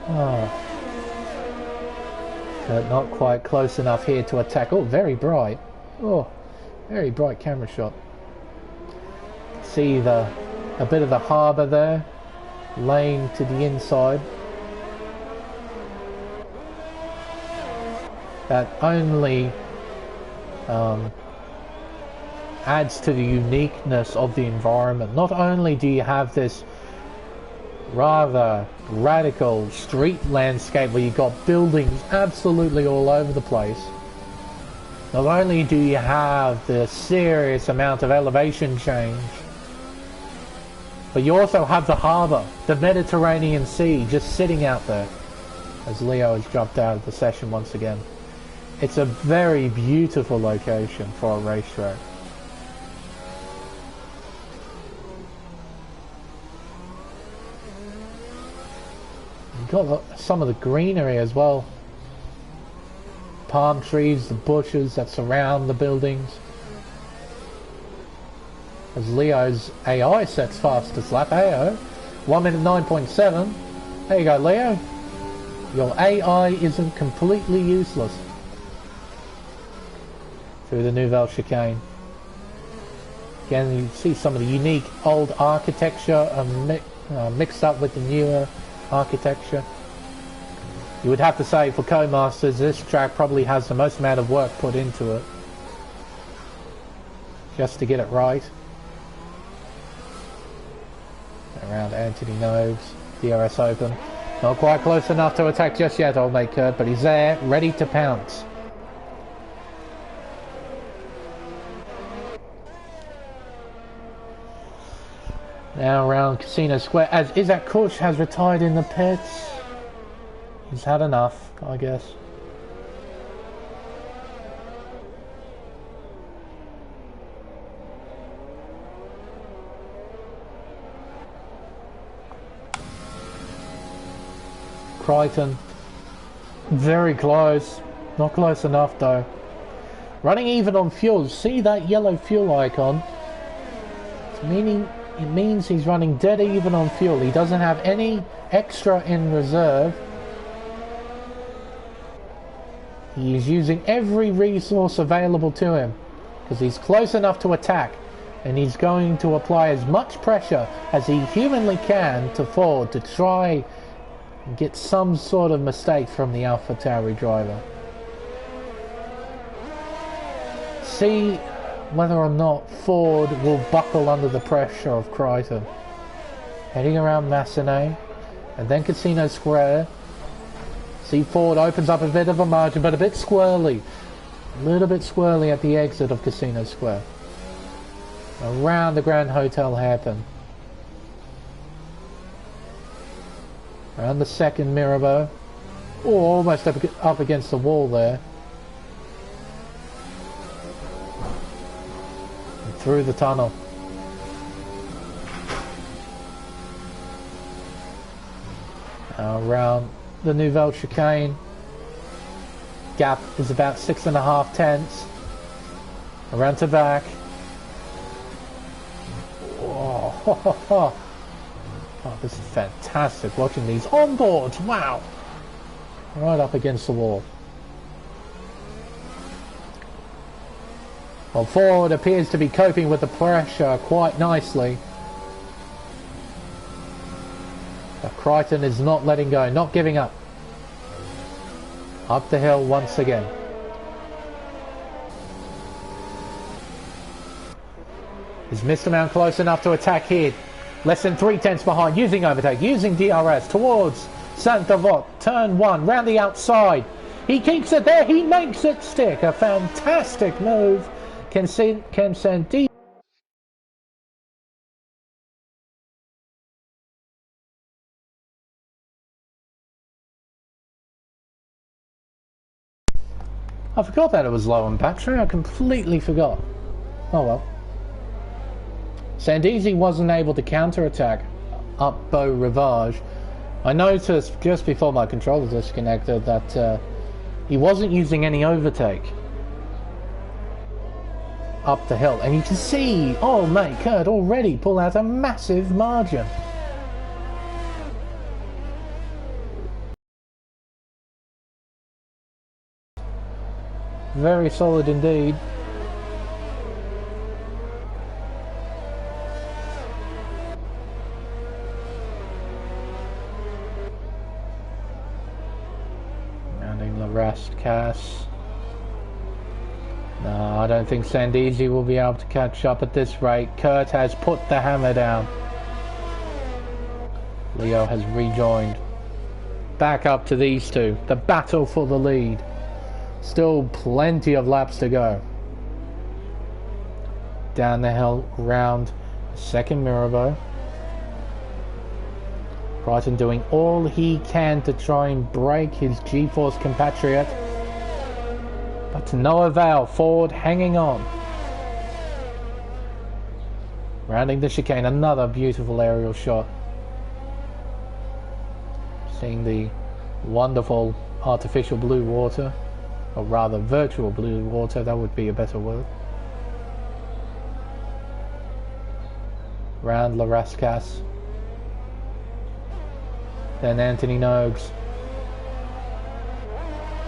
Oh. Not quite close enough here to attack. Oh, very bright. Oh, very bright camera shot. See a bit of the harbour there. Lane to the inside. That only adds to the uniqueness of the environment. Not only do you have this rather radical street landscape where you've got buildings absolutely all over the place, not only do you have the serious amount of elevation change, but you also have the harbour, the Mediterranean Sea, just sitting out there, as Leo has dropped out of the session once again. It's a very beautiful location for a racetrack. got some of the greenery as well. Palm trees, the bushes that surround the buildings. As Leo's AI sets fastest lap, AO. 1 minute 9.7. There you go, Leo. Your AI isn't completely useless. Through the Nouvelle Chicane. Again, you see some of the unique old architecture mixed up with the newer architecture. You would have to say for Codemasters, this track probably has the most amount of work put into it. Just to get it right. Around Anthony Noves, DRS Open. Not quite close enough to attack just yet, old mate Kurt, but he's there, ready to pounce. Now around Casino Square, as Isaac Kush has retired in the pits. He's had enough, I guess. Crichton, very close. Not close enough though. Running even on fuel. See that yellow fuel icon? It means he's running dead even on fuel. He doesn't have any extra in reserve. He is using every resource available to him because he's close enough to attack, and he's going to apply as much pressure as he humanly can to Ford to try and get some sort of mistake from the AlphaTauri driver. See whether or not Ford will buckle under the pressure of Crichton. Heading around Massenet and then Casino Square. See Ford opens up a bit of a margin, but a bit squirrely. A little bit squirrely at the exit of Casino Square. Around the Grand Hotel hairpin. Around the second Mirabeau. Oh, almost up against the wall there. And through the tunnel. Around the Nouvelle Chicane. Gap is about 6.5 tenths. Around to back. Oh, ho, ho, ho. Oh, this is fantastic watching these onboards. Wow. Right up against the wall. Well, Ford appears to be coping with the pressure quite nicely. But Crichton is not letting go, not giving up. Up the hill once again. Is Mr. Mount close enough to attack here? Less than 3 tenths behind, using overtake, using DRS towards Saint-Devote. Turn 1, round the outside. He keeps it there, he makes it stick. A fantastic move. Can send D. I forgot that it was low on battery, I completely forgot. Oh well. Sandizi wasn't able to counter-attack up Beau Rivage. I noticed just before my controller disconnected that he wasn't using any overtake up the hill. And you can see, oh mate, Kurt already pull out a massive margin. Very solid indeed. Cass. No, I don't think Sandizi will be able to catch up at this rate. Kurt has put the hammer down. Leo has rejoined. Back up to these two. The battle for the lead. Still plenty of laps to go. Down the hill, round the second Mirabeau. Crichton doing all he can to try and break his G-Force compatriot. But to no avail, Ford hanging on. Rounding the chicane, another beautiful aerial shot. Seeing the wonderful artificial blue water, or rather virtual blue water, that would be a better word. Round La Rascasse. Then Anthony Nogues.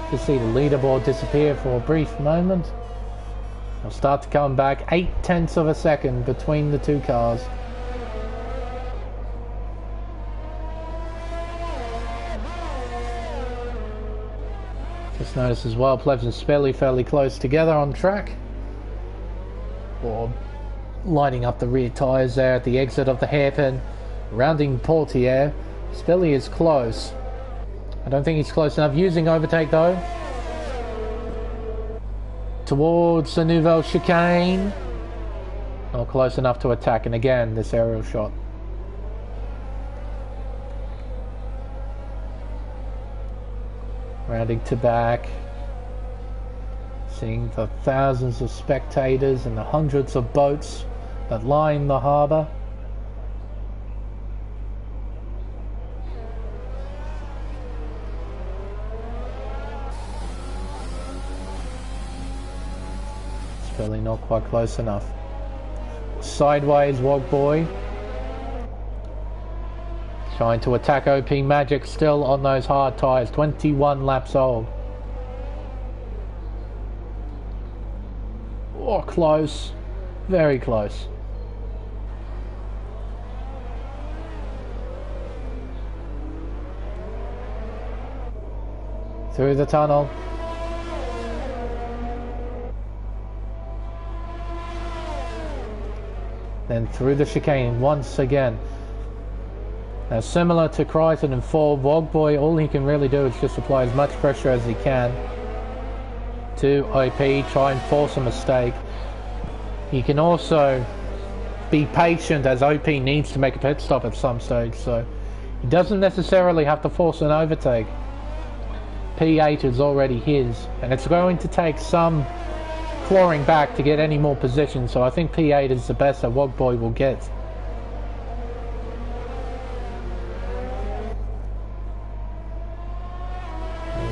You see the leaderboard disappear for a brief moment. They'll start to come back. 0.8 of a second between the two cars. Just notice as well, Plebs and Spelly fairly close together on track. Or lining up the rear tyres there at the exit of the hairpin. Rounding Portier. Spelly is close. I don't think he's close enough. Using overtake though. Towards the Nouvelle chicane. Not close enough to attack. And again, this aerial shot. Rounding to back. Seeing the thousands of spectators and the hundreds of boats that line the harbour. Really not quite close enough. Sideways, Wog Boy. Trying to attack OP Magic, still on those hard tyres. 21 laps old. Oh, close. Very close. Through the tunnel. Then through the chicane once again. Now similar to Crichton and Ford, Wogboy, all he can really do is just apply as much pressure as he can to OP, try and force a mistake. He can also be patient as OP needs to make a pit stop at some stage, so he doesn't necessarily have to force an overtake. P8 is already his, and it's going to take some clawing back to get any more position, so I think P8 is the best that Wogboy will get.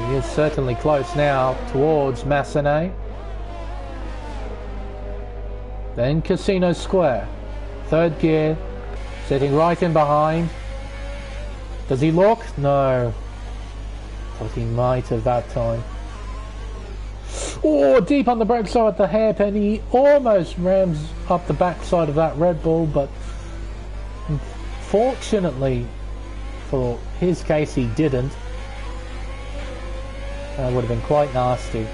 He is certainly close now towards Massenet. Then Casino Square. Third gear, sitting right in behind. Does he look? No. Thought he might have that time. Oh, deep on the brake, so at the hairpin, he almost rams up the backside of that Red Bull, but fortunately for his case he didn't. That would have been quite nasty.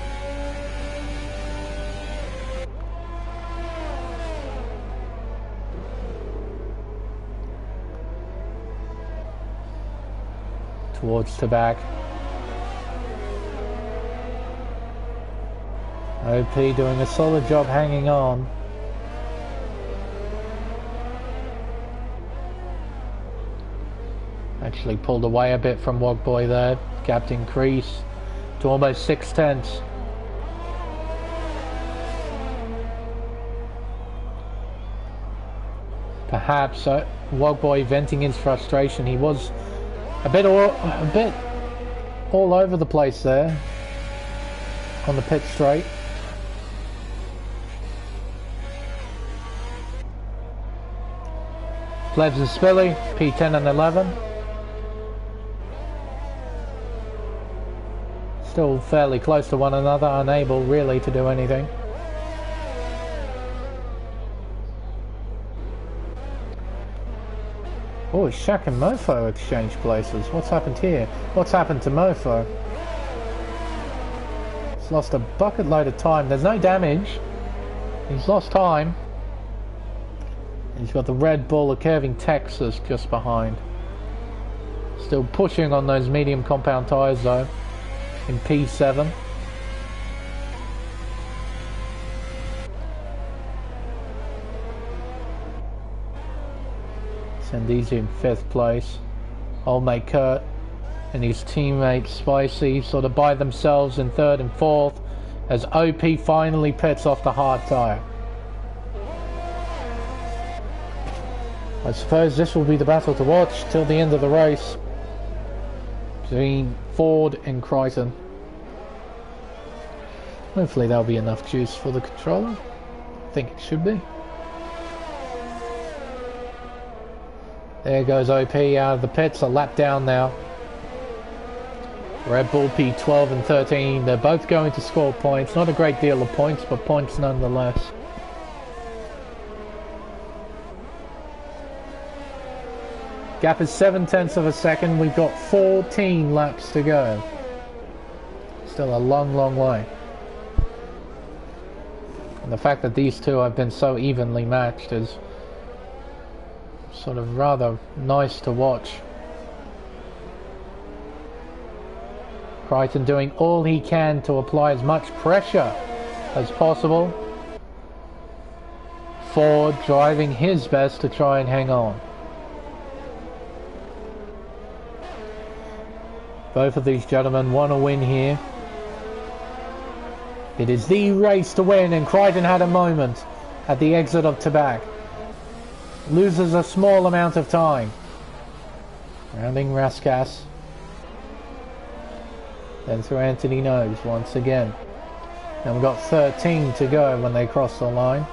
Towards the back. OP doing a solid job hanging on. Actually pulled away a bit from Wogboy there. Gap increase to almost 0.6. Perhaps Wogboy venting his frustration. He was a bit all over the place there on the pit straight. Plebs and Spilly, P10 and 11. Still fairly close to one another, unable really to do anything. Oh, Shaq and Mofo exchange places. What's happened here? What's happened to Mofo? He's lost a bucket load of time. There's no damage. He's lost time. He's got the Red Bull, a curving Texas just behind. Still pushing on those medium compound tyres though, in P7. Sendizi in 5th place. Old mate Kurt and his teammate Spicy sort of by themselves in 3rd and 4th as OP finally pits off the hard tyre. I suppose this will be the battle to watch till the end of the race. between Ford and Crichton. Hopefully that'll be enough juice for the controller. I think it should be. There goes OP out of the pits, a lap down now. Red Bull P12 and 13, they're both going to score points. Not a great deal of points, but points nonetheless. Gap is 7/10 of a second. We've got 14 laps to go. Still a long, long way. And the fact that these two have been so evenly matched is sort of rather nice to watch. Crichton doing all he can to apply as much pressure as possible. Ford driving his best to try and hang on. Both of these gentlemen want to win here. It is the race to win, and Crichton had a moment at the exit of Tabac. Loses a small amount of time. Rounding Raskas. Then through Anthony Nose once again. And we've got 13 to go when they cross the line.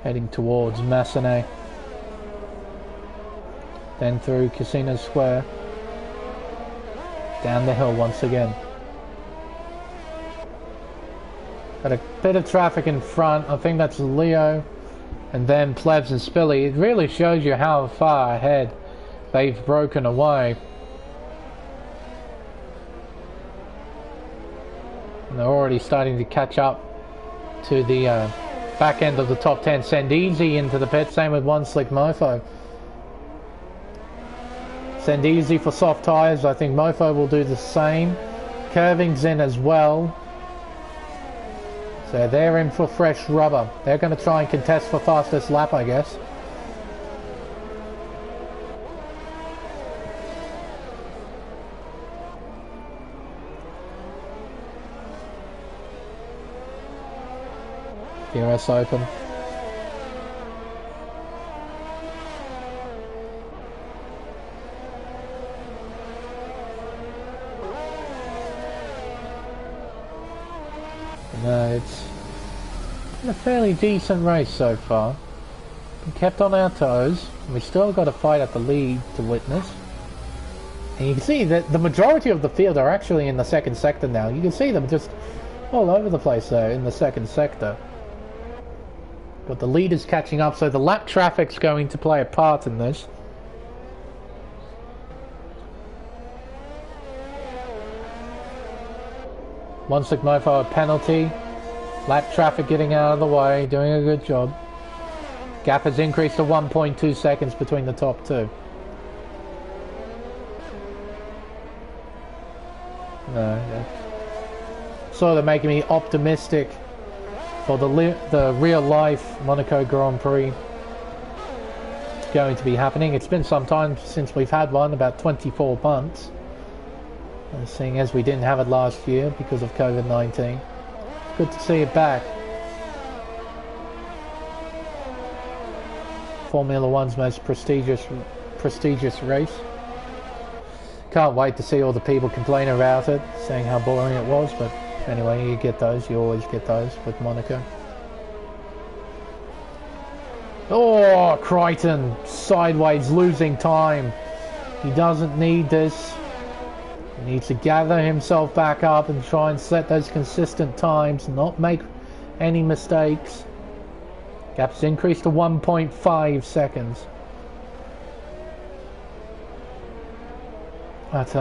Heading towards Massenet. Then through Casino Square. Down the hill once again. Got a bit of traffic in front. I think that's Leo. And then Plebs and Spilly. It really shows you how far ahead they've broken away. And they're already starting to catch up to the back end of the top 10. Send Easy into the pit. Same with One Slick Mofo. Send Easy for soft tyres. I think Mofo will do the same. Curving's in as well. So they're in for fresh rubber. They're going to try and contest for fastest lap, I guess. DRS open. No, it's been a fairly decent race so far. We kept on our toes. We still got a fight at the lead to witness. And you can see that the majority of the field are actually in the second sector now. You can see them just all over the place there in the second sector. But the lead is catching up, so the lap traffic's going to play a part in this. One Slick Mofo a penalty. Lap traffic getting out of the way, doing a good job. Gap has increased to 1.2 seconds between the top two. No, that's sort of making me optimistic for the real life Monaco Grand Prix going to be happening. It's been some time since we've had one, about 24 months. Seeing as we didn't have it last year because of COVID-19. Good to see it back. Formula One's most prestigious race. Can't wait to see all the people complain about it, saying how boring it was, but anyway, you get those, you always get those with Monaco. Oh, Crichton, sideways, losing time. He doesn't need this. He needs to gather himself back up and try and set those consistent times, not make any mistakes. Gap's increased to 1.5 seconds. But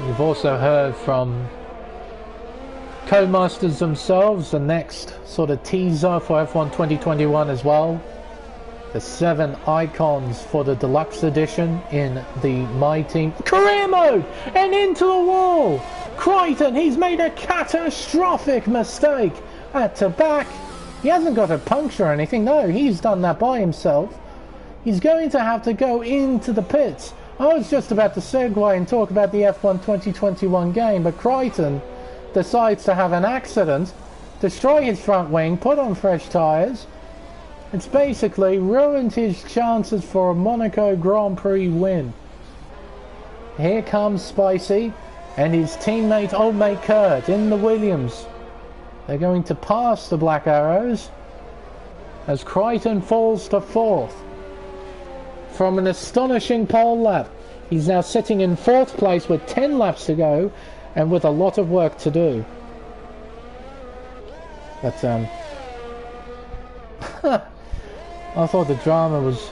we've also heard from co-masters themselves, the next sort of teaser for F1 2021 as well. The 7 icons for the deluxe edition in the My Team career mode and into the wall. Crichton, he's made a catastrophic mistake at Tabac. He hasn't got a puncture or anything. No, he's done that by himself. He's going to have to go into the pits I was just about to segue and talk about the F1 2021 game, but Crichton decides to have an accident, destroy his front wing, put on fresh tyres. It's basically ruined his chances for a Monaco Grand Prix win. Here comes Spicy and his teammate, old mate Kurt, in the Williams. They're going to pass the Black Arrows as Crichton falls to 4th. From an astonishing pole lap, he's now sitting in 4th place with 10 laps to go and with a lot of work to do. But I thought the drama was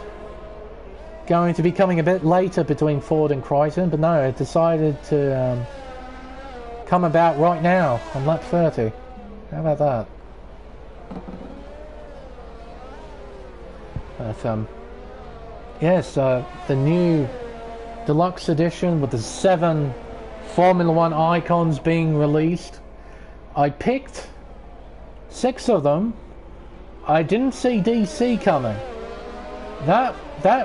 going to be coming a bit later between Ford and Crichton, but no, it decided to come about right now on lap 30. How about that? But yes, the new deluxe edition with the 7 Formula 1 icons being released. I picked 6 of them. I didn't see DC coming. That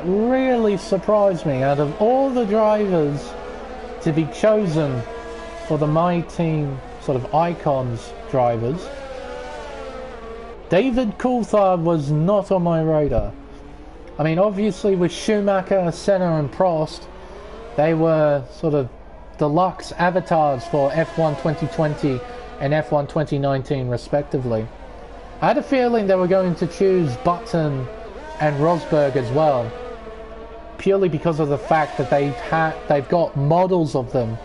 really surprised me. Out of all the drivers to be chosen for the My Team sort of icons drivers, David Coulthard was not on my radar. I mean, obviously with Schumacher, Senna and Prost, they were sort of deluxe avatars for F1 2020 and F1 2019 respectively. I had a feeling they were going to choose Button and Rosberg as well, purely because of the fact that they've got models of them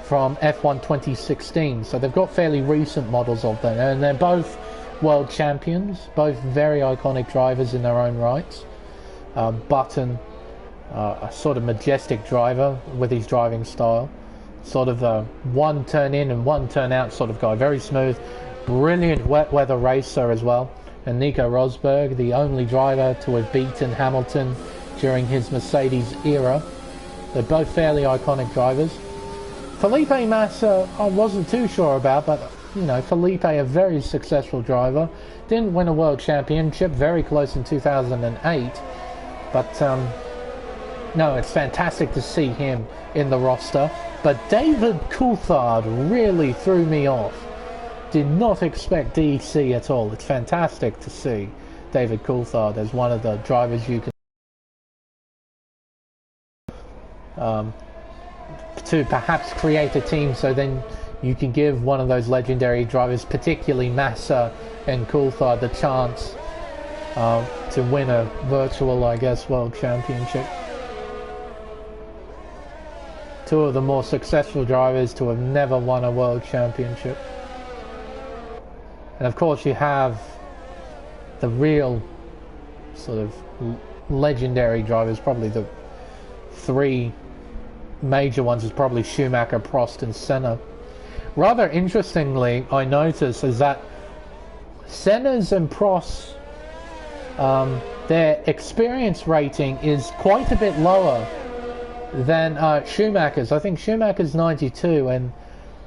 from F1 2016, so they've got fairly recent models of them, and they're both world champions, both very iconic drivers in their own rights. Button, a sort of majestic driver with his driving style, sort of a one turn in and one turn out sort of guy, very smooth, brilliant wet weather racer as well. And Nico Rosberg, the only driver to have beaten Hamilton during his Mercedes era. They're both fairly iconic drivers. Felipe Massa I wasn't too sure about, but you know, Felipe, a very successful driver, didn't win a world championship, very close in 2008, but no, it's fantastic to see him in the roster. But David Coulthard really threw me off. Did not expect DC at all. It's fantastic to see David Coulthard as one of the drivers you can to perhaps create a team, so then you can give one of those legendary drivers, particularly Massa and Coulthard, the chance to win a virtual, I guess, world championship. Two of the more successful drivers to have never won a world championship. And of course you have the real sort of legendary drivers, probably the 3 major ones is probably Schumacher, Prost and Senna. Rather interestingly, I noticed is that Senna's and Prost's their experience rating is quite a bit lower than Schumacher's. I think Schumacher's 92 and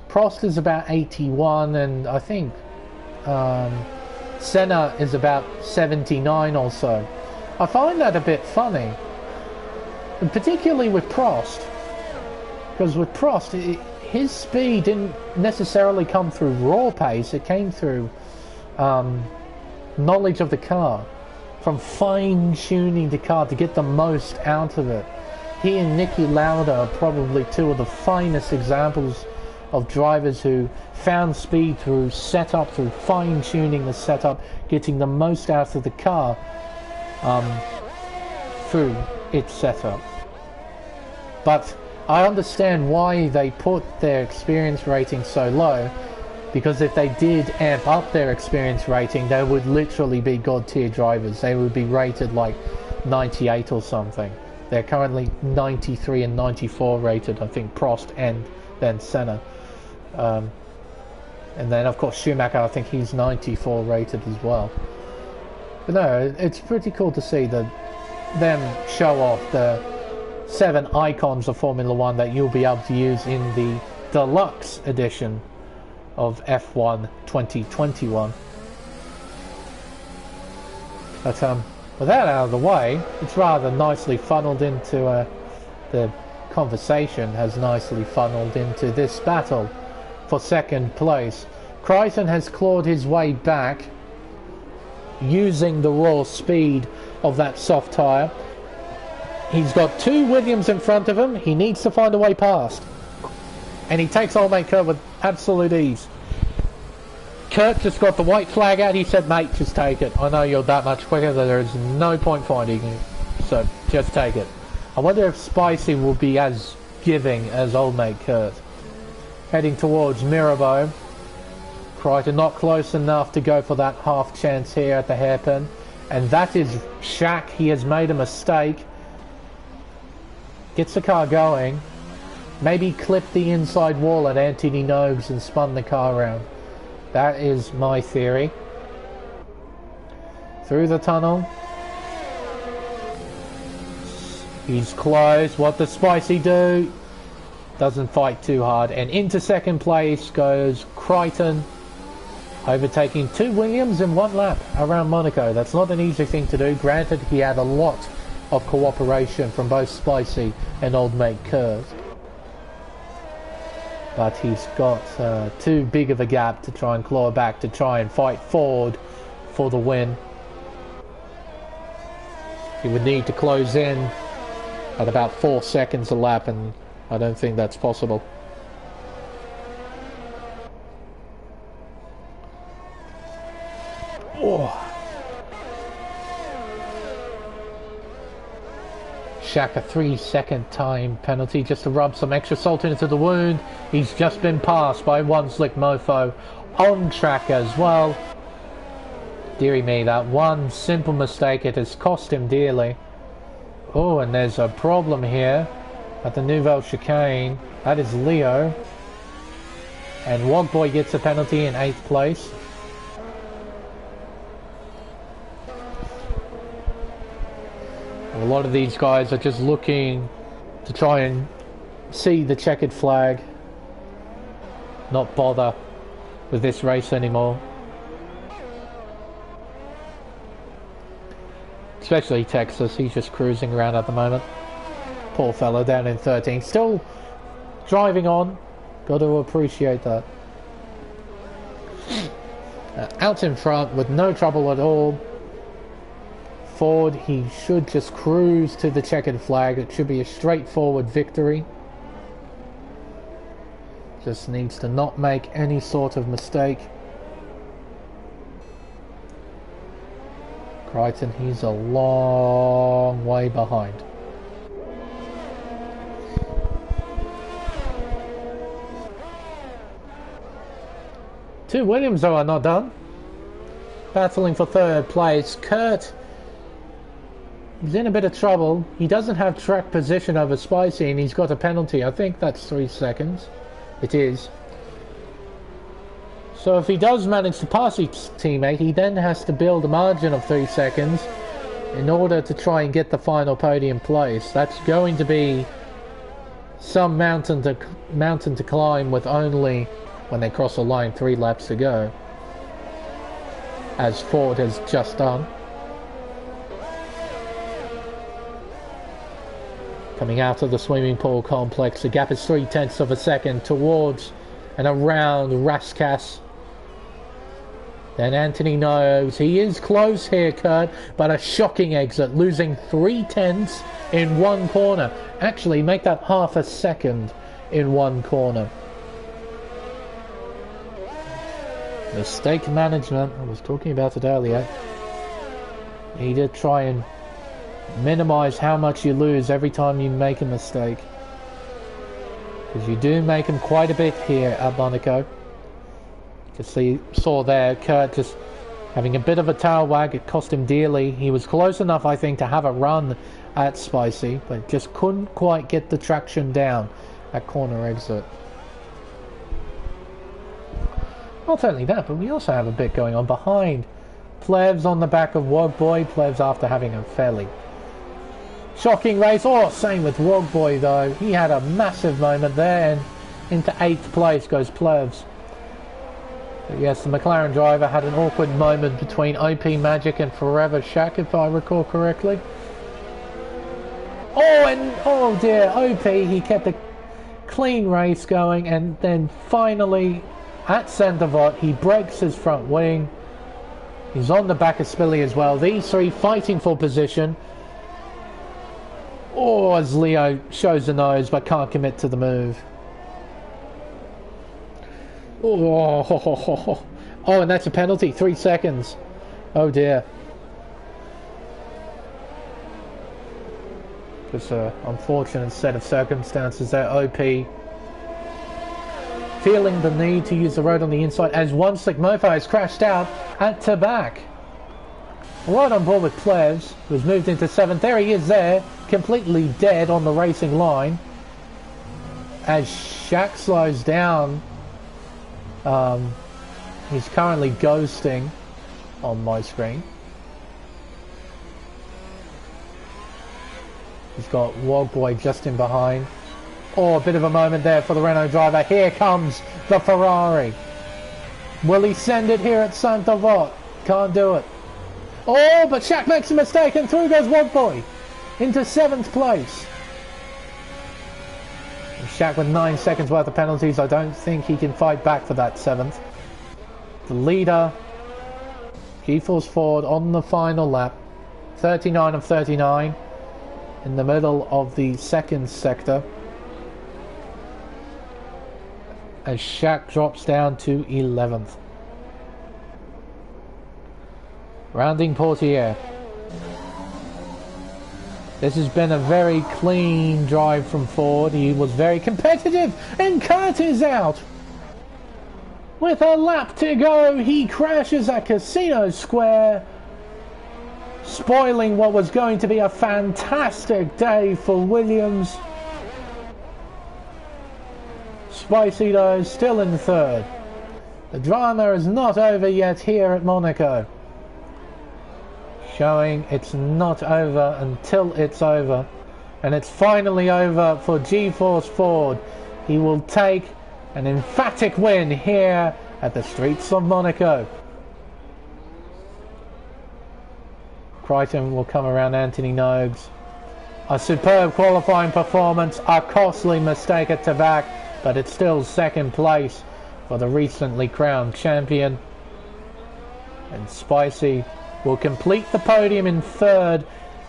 Prost is about 81, and I think Senna is about 79 or so. I find that a bit funny, and particularly with Prost, because with Prost, his speed didn't necessarily come through raw pace, it came through knowledge of the car, from fine-tuning the car to get the most out of it. He and Niki Lauda are probably 2 of the finest examples of drivers who found speed through setup, through fine-tuning the setup, getting the most out of the car through its setup. But I understand why they put their experience rating so low, because if they did amp up their experience rating, they would literally be god-tier drivers. They would be rated like 98 or something. They're currently 93 and 94 rated, I think, Prost and then Senna. And then of course Schumacher, I think he's 94 rated as well. But no, it's pretty cool to see them show off the 7 icons of Formula 1 that you'll be able to use in the deluxe edition of F1 2021. But with that out of the way, it's rather nicely funneled into the conversation has nicely funneled into this battle for second place. Crichton has clawed his way back using the raw speed of that soft tyre. He's got 2 Williams in front of him. He needs to find a way past. And he takes old mate Kurt with absolute ease. Kurt just got the white flag out. He said, mate, just take it. I know you're that much quicker that there is no point finding you. So just take it. I wonder if Spicy will be as giving as old mate Kurt. Heading towards Mirabeau. Crichton not close enough to go for that half chance here at the hairpin. And that is Shaq. He has made a mistake. Gets the car going. Maybe clipped the inside wall at Anthony Nobes and spun the car around. That is my theory. Through the tunnel. He's close. What does Spicy do? Doesn't fight too hard. And into second place goes Crichton. Overtaking 2 Williams in 1 lap around Monaco. That's not an easy thing to do. Granted, he had a lot of cooperation from both Spicy and old mate Kurt. But he's got too big of a gap to try and claw back, to try and fight forward for the win. He would need to close in at about 4 seconds a lap, and I don't think that's possible. Oh. Shaq a 3-second time penalty just to rub some extra salt into the wound. He's just been passed by one slick mofo on track as well. Deary me, that one simple mistake, it has cost him dearly. Oh, and there's a problem here at the Nouvelle Chicane. That is Leo. And Wogboy gets a penalty in 8th place. A lot of these guys are just looking to try and see the checkered flag, not bother with this race anymore. Especially Texas, he's just cruising around at the moment. Poor fella down in 13, still driving on, got to appreciate that. Out in front with no trouble at all. Ford, he should just cruise to the checkered flag. It should be a straightforward victory. Just needs to not make any sort of mistake. Crichton, he's a long way behind. Two Williams though are not done. Battling for 3rd place. Kurt, he's in a bit of trouble. He doesn't have track position over Spicy and he's got a penalty. I think that's 3 seconds. It is. So if he does manage to pass his teammate, he then has to build a margin of 3 seconds in order to try and get the final podium place. That's going to be some mountain to climb with only, when they cross the line, 3 laps to go, as Ford has just done. Coming out of the swimming pool complex, the gap is 0.3 of a second towards and around Raskas. Then Anthony knows he is close here, Kurt, but a shocking exit, losing 0.3 in 1 corner. Actually, make that half a second in 1 corner. Mistake management, I was talking about it earlier. You need to try and minimize how much you lose every time you make a mistake, because you do make them quite a bit here at Monaco. Just saw there Kurt just having a bit of a tail wag. It cost him dearly. He was close enough, I think, to have a run at Spicy, but just couldn't quite get the traction down at corner exit. Not only that, but we also have a bit going on behind. Plevs on the back of Wogboy. Plevs after having a fairly shocking race. Oh, same with Wogboy though. He had a massive moment there, and into 8th place goes Plevs. But yes, the McLaren driver had an awkward moment between OP Magic and Forever Shaq, if I recall correctly. Oh, and oh dear, OP, he kept a clean race going, and then finally at Centervot he breaks his front wing. He's on the back of Spilly as well. These three fighting for position. Oh, as Leo shows the nose but can't commit to the move. Oh, and that's a penalty. 3 seconds. Oh dear. Just an unfortunate set of circumstances there. OP feeling the need to use the road on the inside as one slick mofo has crashed out at Tabac. Right on board with Plebs, who's moved into 7th. There he is there, completely dead on the racing line. As Shaq slows down, he's currently ghosting on my screen. He's got Wogboy just in behind. Oh, a bit of a moment there for the Renault driver. Here comes the Ferrari. Will he send it here at Saint-Avold? Can't do it. Oh, but Shaq makes a mistake and through goes Wogboy into 7th place. And Shaq with 9 seconds worth of penalties. I don't think he can fight back for that 7th. The leader, G-Force Ford on the final lap. 39 of 39 in the middle of the 2nd sector. As Shaq drops down to 11th. Rounding Portier. This has been a very clean drive from Ford. He was very competitive, and Kurt is out. With a lap to go, he crashes at Casino Square, spoiling what was going to be a fantastic day for Williams. Spicy though, still in 3rd. The drama is not over yet here at Monaco. Showing it's not over until it's over. And it's finally over for G-Force Ford. He will take an emphatic win here at the streets of Monaco. Crichton will come around Anthony Nogues. A superb qualifying performance, a costly mistake at Tabac, but it's still 2nd place for the recently crowned champion. And Spicy will complete the podium in 3rd.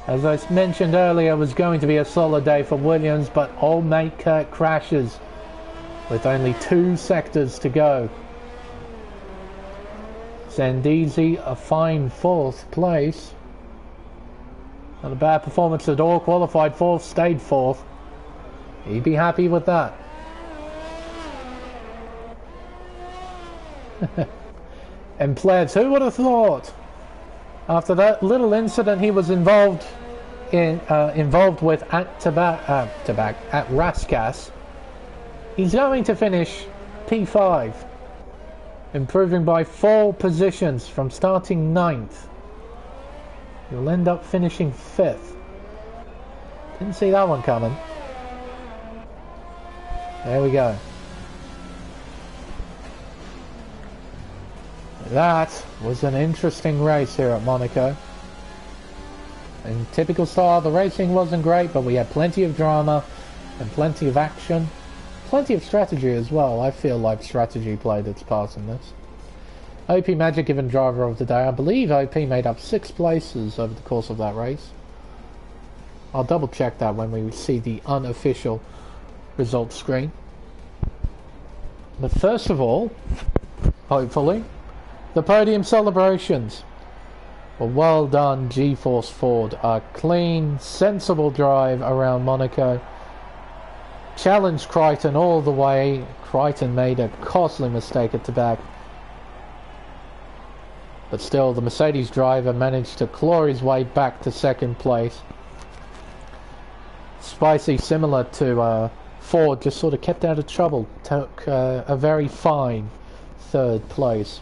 As I mentioned earlier, it was going to be a solid day for Williams, but old mate Kurt crashes with only 2 sectors to go. Zandisi a fine 4th place. Not a bad performance at all. Qualified 4th, stayed 4th. He'd be happy with that. And Plebs, who would have thought? After that little incident he was involved with at Raskas, he's going to finish P5, improving by 4 positions from starting 9th. He'll end up finishing 5th. Didn't see that one coming. There we go. That was an interesting race here at Monaco. In typical style, the racing wasn't great, but we had plenty of drama and plenty of action. Plenty of strategy as well. I feel like strategy played its part in this. OP Magic given driver of the day. I believe OP made up 6 places over the course of that race. I'll double check that when we see the unofficial results screen. But first of all, hopefully, the podium celebrations. Well done, G-Force Ford. A clean, sensible drive around Monaco. Challenged Crichton all the way. Crichton made a costly mistake at the back. But still, the Mercedes driver managed to claw his way back to 2nd place. Spicy, similar to Ford, just sort of kept out of trouble. Took a very fine 3rd place.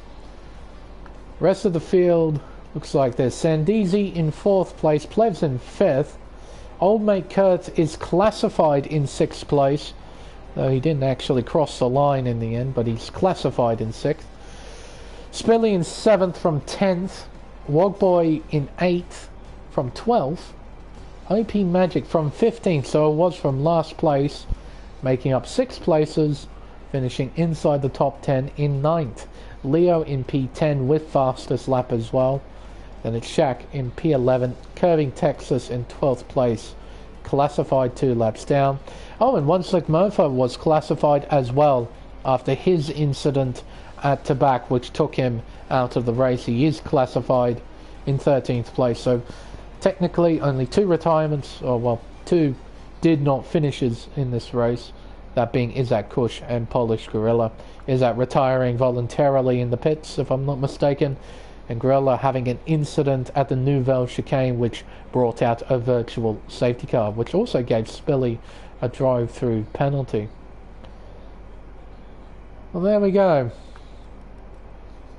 Rest of the field looks like there's Zandisi in 4th place, Plebs in 5th. Old mate Kurt is classified in 6th place, though he didn't actually cross the line in the end, but he's classified in 6th. Spilly in 7th from 10th. Wogboy in 8th from 12th. OP Magic from 15th, so it was from last place, making up 6 places, finishing inside the top 10 in 9th. Leo in P10 with fastest lap as well. Then it's Shaq in P11, Curving Texas in 12th place, classified 2 laps down. Oh, and One Slick Mofo was classified as well after his incident at Tabac, which took him out of the race. He is classified in 13th place, so technically only 2 retirements, or well, 2 did not finishes in this race, that being Isaac Kush and Polish Gorilla. Isaac retiring voluntarily in the pits, if I'm not mistaken, and Gorilla having an incident at the Nouvelle Chicane, which brought out a virtual safety car, which also gave Spilly a drive-through penalty. Well, there we go.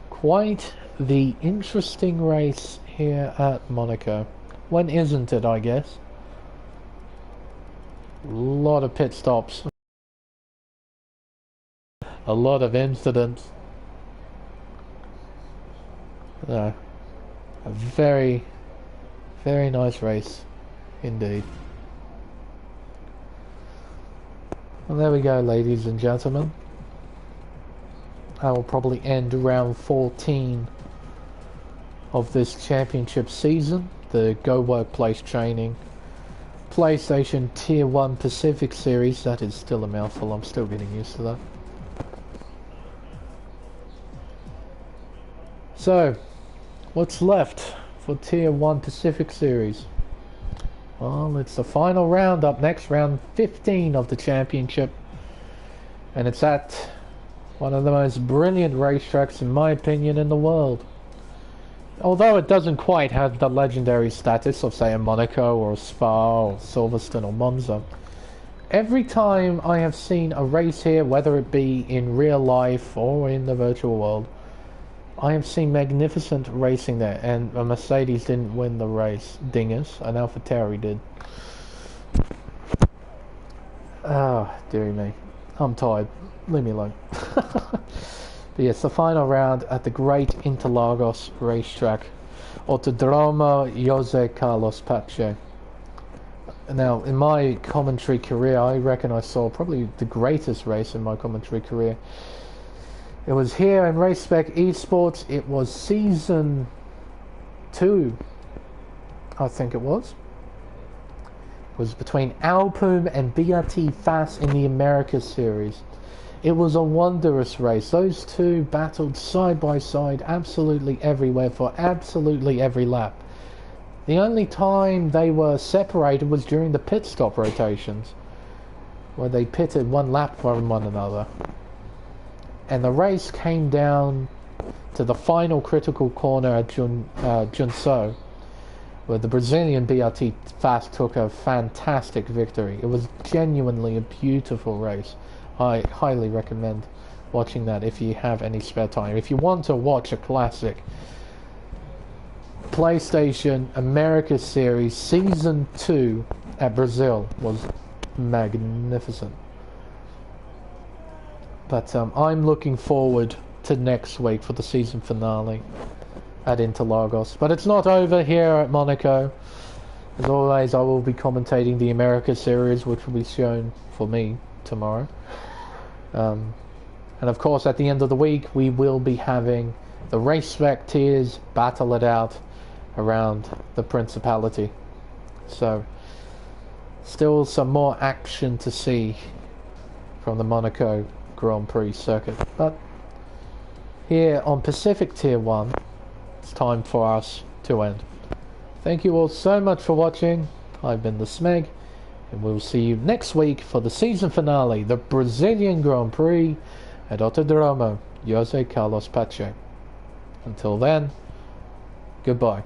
Quite the interesting race here at Monaco. When isn't it, I guess? A lot of pit stops. A lot of incidents. A very, very nice race indeed. Well, there we go, ladies and gentlemen. I will probably end round 14 of this championship season. The Go Workplace Training PlayStation Tier 1 Pacific Series. That is still a mouthful, I'm still getting used to that. So, what's left for Tier 1 Pacific Series? Well, it's the final round up next, round 15 of the championship. And it's at one of the most brilliant racetracks, in my opinion, in the world. Although it doesn't quite have the legendary status of, say, a Monaco or a Spa or Silverstone or Monza. Every time I have seen a race here, whether it be in real life or in the virtual world, I have seen magnificent racing there, and a Mercedes didn't win the race, dingers, an AlphaTauri did. Oh, dearie me. I'm tired. Leave me alone. But yes, the final round at the Great Interlagos racetrack, Autodromo Jose Carlos Pache. Now, in my commentary career, I reckon I saw probably the greatest race in my commentary career. It was here in Race Spec Esports. It was season 2, I think it was. It was between Alpine and BRT Fast in the Americas series. It was a wondrous race. Those two battled side by side absolutely everywhere for absolutely every lap. The only time they were separated was during the pit stop rotations, where they pitted one lap from one another. And the race came down to the final critical corner at Junso, where the Brazilian BRT Fast took a fantastic victory. It was genuinely a beautiful race. I highly recommend watching that if you have any spare time. If you want to watch a classic PlayStation America Series, Season 2 at Brazil was magnificent. But I'm looking forward to next week for the season finale at Interlagos. But it's not over here at Monaco. As always, I will be commentating the America Series, which will be shown for me tomorrow. And of course, at the end of the week, we will be having the Race Spec tiers battle it out around the Principality. So, still some more action to see from the Monaco Grand Prix circuit. But here on Pacific Tier 1, it's time for us to end. Thank you all so much for watching. I've been the Smeg, and we'll see you next week for the season finale, the Brazilian Grand Prix at Autodromo Jose Carlos Pache. Until then, goodbye.